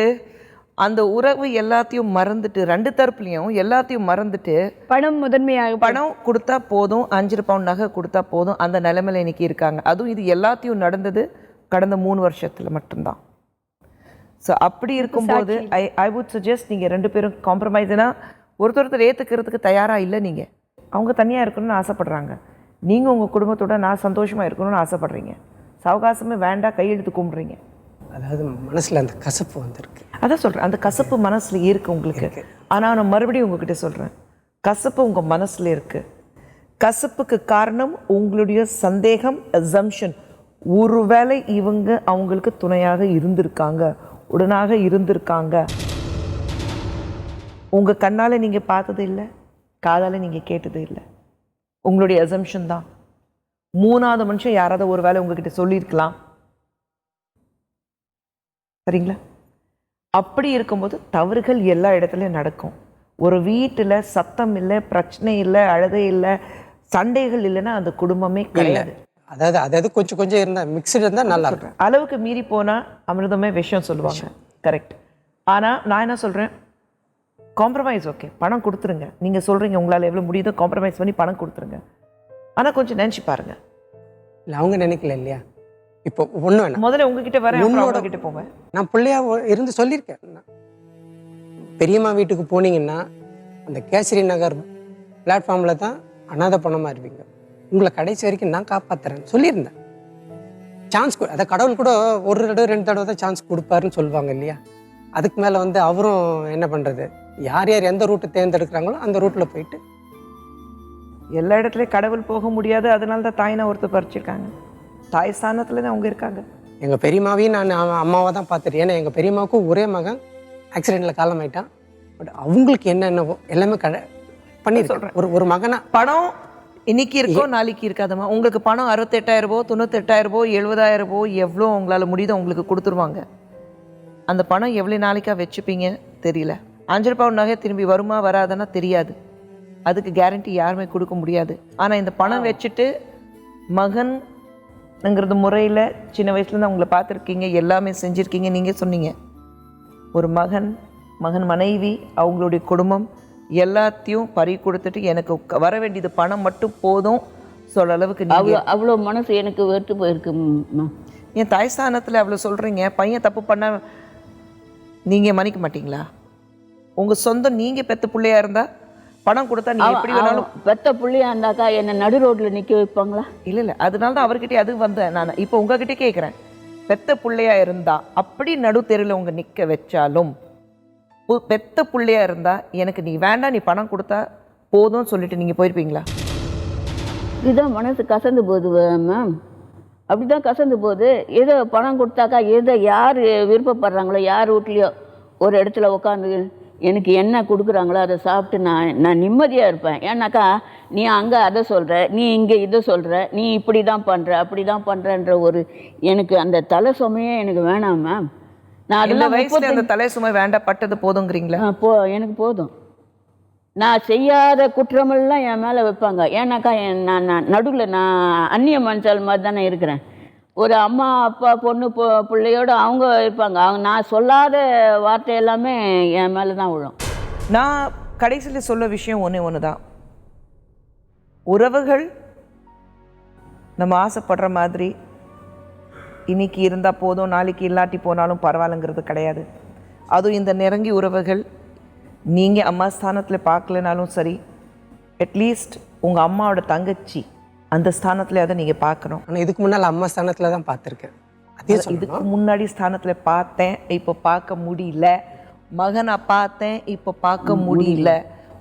அந்த உறவு எல்லாத்தையும் மறந்துட்டு 2 தரப்புலையும் எல்லாத்தையும் மறந்துட்டு பணம் முதன்மையாக பணம் கொடுத்தா போதும், 5 பவுண்ட் நகை கொடுத்தா போதும், அந்த நிலைமையில இன்னைக்கு இருக்காங்க. அதுவும் இது எல்லாத்தையும் நடந்தது கடந்த 3 வருஷத்துல மட்டும்தான். ஸோ அப்படி இருக்கும்போது ஐ வுட் சஜஸ்ட் நீங்கள் 2 பேரும் காம்ப்ரமைஸ்னா ஒருத்தர் ஏற்றுக்கிறதுக்கு தயாராக இல்லை. நீங்கள் அவங்க தனியாக இருக்கணும்னு ஆசைப்படுறாங்க, நீங்கள் உங்கள் குடும்பத்தோட நான் சந்தோஷமாக இருக்கணும்னு ஆசைப்படுறீங்க. சவகாசமே வேண்டாம், கையெழுத்து கும்பிட்றீங்க. அதாவது மனசில் அந்த கசப்பு வந்திருக்கு. அதான் சொல்கிறேன், அந்த கசப்பு மனசில் இருக்குது உங்களுக்கு. ஆனால் நான் மறுபடியும் உங்ககிட்ட சொல்கிறேன், கசப்பு உங்கள் மனசில் இருக்குது. கசப்புக்கு காரணம் உங்களுடைய சந்தேகம், அசம்ஷன். ஒருவேளை இவங்க அவங்களுக்கு துணையாக இருந்திருக்காங்க, உடனாக இருந்திருக்காங்க. உங்கள் கண்ணால் நீங்கள் பார்த்தது இல்லை, காதால் நீங்கள் கேட்டது இல்லை, உங்களுடைய அசம்ஷன் தான். மூணாவது மனுஷன் யாராவது ஒரு வேளை உங்ககிட்ட சொல்லியிருக்கலாம். சரிங்களா? அப்படி இருக்கும்போது தவறுகள் எல்லா இடத்துலையும் நடக்கும். ஒரு வீட்டில் சத்தம் இல்லை, பிரச்சனை இல்லை, அழுகை இல்லை, சண்டைகள் இல்லைன்னா அந்த குடும்பமே கிடையாது. அதாவது கொஞ்சம் கொஞ்சம் இருந்தால் மிக்சடு இருந்தால் நல்லா இருக்கும். அளவுக்கு மீறி போனால் அமிர்தமே விஷயம் சொல்லுவாங்க. கரெக்ட். ஆனால் நான் என்ன சொல்கிறேன், காம்ப்ரமைஸ் ஓகே, பணம் கொடுத்துருங்க. நீங்கள் சொல்கிறீங்க உங்களால் எவ்வளோ முடியுதோ காம்ப்ரமைஸ் பண்ணி பணம் கொடுத்துருங்க. ஆனால் கொஞ்சம் நினச்சி பாருங்க. இல்லை அவங்க நினைக்கல இல்லையா? இப்போ ஒன்று வேணாம், முதல்ல உங்ககிட்ட வரேன், உங்ககிட்ட போவேன். நான் பிள்ளையா இருந்து சொல்லியிருக்கேன். பெரியம்மா வீட்டுக்கு போனீங்கன்னா அந்த கேசரி நகர் பிளாட்ஃபார்மில் தான் அனாதை பணமாக இருப்பீங்க, உங்களை கடைசி வரைக்கும் நான் காப்பாற்றுறேன்னு சொல்லியிருந்தேன். சான்ஸ் அதை கடவுள் கூட ஒரு தடவை 2 தடவை தான் சான்ஸ் கொடுப்பாருன்னு சொல்லுவாங்க இல்லையா? அதுக்கு மேலே வந்து அவரும் என்ன பண்ணுறது, யார் யார் எந்த ரூட்டை தேர்ந்தெடுக்கிறாங்களோ அந்த ரூட்டில் போயிட்டு. எல்லா இடத்துலையும் கடவுள் போக முடியாது, அதனால தான் தாயினா ஒருத்தர் பறிச்சிருக்காங்க. தாய் ஸ்தானத்தில் தான் அவங்க இருக்காங்க. எங்கள் பெரியம்மாவையும் நான் அம்மாவை தான் பார்த்துட்டேன். ஏன்னா எங்கள் பெரியம்மாவுக்கும் ஒரே மகன் ஆக்சிடெண்ட்டில் காலமாயிட்டான். பட் அவங்களுக்கு என்னென்னவோ எல்லாமே பண்ணியிருக்கேன். ஒரு மகனா பணம் இன்னைக்கு இருக்கோ நாளைக்கு இருக்காதம்மா. உங்களுக்கு பணம் 68,000 98,000 70,000 எவ்வளோ உங்களால் முடியுதோ உங்களுக்கு கொடுத்துருவாங்க. அந்த பணம் எவ்வளோ நாளைக்கா வச்சுப்பீங்க தெரியல. 5 பவுன் நகை திரும்பி வருமா வராதுன்னா தெரியாது. அதுக்கு கேரண்டி யாருமே கொடுக்க முடியாது. ஆனால் இந்த பணம் வச்சுட்டு மகன்ங்கிறது முறையில் சின்ன வயசுலேருந்து அவங்கள பார்த்துருக்கீங்க, எல்லாமே செஞ்சுருக்கீங்க. நீங்கள் சொன்னீங்க ஒரு மகன் மனைவி அவங்களுடைய குடும்பம் எல்லாத்தையும் பறி கொடுத்துட்டு எனக்கு வர வேண்டியது பணம் மட்டும் போதும் சொல்ல அளவுக்கு அவ்வளோ மனசு எனக்கு வெறுத்து போயிருக்கு. என் தாய் ஸ்தானத்தில் அவ்வளோ சொல்கிறீங்க. பையன் தப்பு பண்ண நீங்கள் மன்னிக்க மாட்டீங்களா? உங்கள் சொந்தம் நீங்கள் பெத்த பிள்ளையா இருந்தால் பணம் கொடுத்தா நீங்கள் எப்படி வேணாலும். பெத்த பிள்ளையா இருந்தாக்கா என்னை நடு ரோட்டில் நிற்க வைப்பாங்களா? இல்லை அதனால தான் அவர்கிட்டே அது வந்தேன் நான். இப்போ உங்ககிட்ட கேட்குறேன், பெத்த பிள்ளையா இருந்தா அப்படி நடு தெருவில் உங்க நிற்க வச்சாலும், பெத்த பிள்ளையா இருந்தா எனக்கு நீ வேண்டாம், நீ பணம் கொடுத்தா போதும்னு சொல்லிட்டு நீங்கள் போயிருப்பீங்களா? இதுதான் மனசு கசந்து போகுது மேம். அப்படிதான் கசந்து போகுது. ஏதோ பணம் கொடுத்தாக்கா ஏதோ யார் விருப்பப்படுறாங்களோ யார் வீட்லையோ ஒரு இடத்துல உட்காந்து எனக்கு என்ன கொடுக்குறாங்களோ அதை சாப்பிட்டு நான் நிம்மதியாக இருப்பேன். ஏன்னாக்கா நீ அங்கே அதை சொல்கிற, நீ இங்கே இதை சொல்கிற, நீ இப்படி தான் பண்ணுற அப்படி தான் பண்ணுறன்ற ஒரு எனக்கு அந்த தலை சுமையே எனக்கு வேணாம் மேம். நான் அதெல்லாம் வயசுல அந்த தலை சுமை வேண்டாம், பட்டது போதுங்கிறீங்களா? எனக்கு போதும். நான் செய்யாத குற்றமெல்லாம் என் மேலே வைப்பாங்க. ஏன்னாக்கா நான் நடுவில் நான் அந்நிய மனுஷால் மாதிரி தானே இருக்கிறேன். ஒரு அம்மா அப்பா பொண்ணு பிள்ளையோடு அவங்க இருப்பாங்க. நான் சொல்லாத வார்த்தை எல்லாமே என் மேலே தான் விழும். நான் கடைசியில் சொல்ல விஷயம் ஒன்று தான். உறவுகள் நம்ம ஆசைப்படுற மாதிரி இன்னைக்கு இருந்தால் போதும், நாளைக்கு இல்லாட்டி போனாலும் பரவாயில்லைங்கிறது கிடையாது. அதுவும் இந்த நெருங்கி உறவுகள் நீங்கள் அம்மா ஸ்தானத்தில் பார்க்கலனாலும் சரி, அட்லீஸ்ட் உங்கள் அம்மாவோட தங்கச்சி அந்த ஸ்தானத்தில் அதை நீங்கள் பார்க்கணும். ஆனால் இதுக்கு முன்னால் அம்மா ஸ்தானத்தில் தான் பார்த்துருக்கேன். அதே இதுக்கு முன்னாடி ஸ்தானத்தில் பார்த்தேன், இப்போ பார்க்க முடியல. மகனை பார்த்தேன், இப்போ பார்க்க முடியல.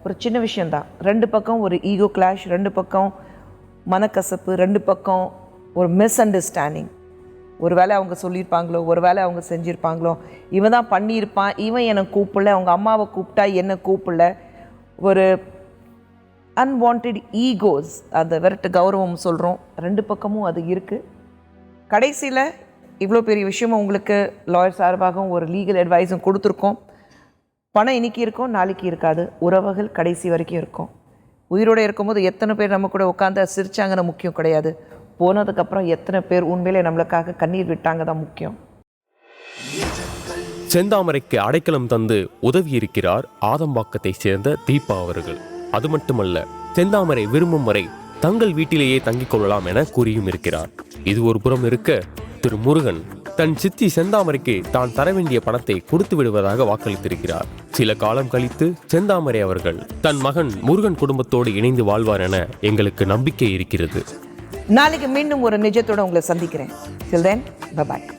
ஒரு சின்ன விஷயந்தான். 2 பக்கம் ஒரு ஈகோ கிளாஷ், 2 பக்கம் மனக்கசப்பு, 2 பக்கம் ஒரு மிஸ் அண்டர்ஸ்டாண்டிங். ஒரு வேளை அவங்க சொல்லியிருப்பாங்களோ, ஒரு வேளை அவங்க செஞ்சுருப்பாங்களோ, இவன் தான் பண்ணியிருப்பான், இவன் என்னை கூப்பிடல, அவங்க அம்மாவை கூப்பிட்டா என்னை கூப்பிடல. ஒரு அன்வான்ட் ஈகோஸ், அந்த விரட்டு கௌரவம் சொல்கிறோம், 2 பக்கமும் அது இருக்குது. கடைசியில் இவ்வளோ பெரிய விஷயமும் உங்களுக்கு லாயர் சார்பாகவும் ஒரு லீகல் அட்வைஸும் கொடுத்துருக்கோம். பணம் இன்னைக்கு இருக்கும், நாளைக்கு இருக்காது. உறவுகள் கடைசி வரைக்கும் இருக்கும். உயிரோடு இருக்கும்போது எத்தனை பேர் நம்ம கூட உட்காந்து சிரிச்சாங்கன்னு முக்கியம் கிடையாது. போனதுக்கப்புறம் எத்தனை பேர் உண்மையிலே நம்மளுக்காக கண்ணீர் விட்டாங்க தான் முக்கியம். செந்தாமரைக்கு அடைக்கலம் தந்து உதவி இருக்கிறார் ஆதம்பாக்கத்தை சேர்ந்த தீபா அவர்கள். அது மட்டுமல்ல, செந்தாமரை விரும்பும் வரை தங்கள் வீட்டிலேயே தங்கிக் கொள்ளலாம் என கூறியும் இருக்கிறார். இது ஒரு புறம் இருக்க, திரு முருகன் தன் சித்தி செந்தாமரைக்கு தான் தர வேண்டிய பணத்தை கொடுத்து விடுவதாக வாக்களித்திருக்கிறார். சில காலம் கழித்து செந்தாமரை அவர்கள் தன் மகன் முருகன் குடும்பத்தோடு இணைந்து வாழ்வார் என எங்களுக்கு நம்பிக்கை இருக்கிறது. நாளைக்கு மீண்டும் ஒரு நிஜத்தோடு உங்களை சந்திக்கிறேன். Till then, bye bye.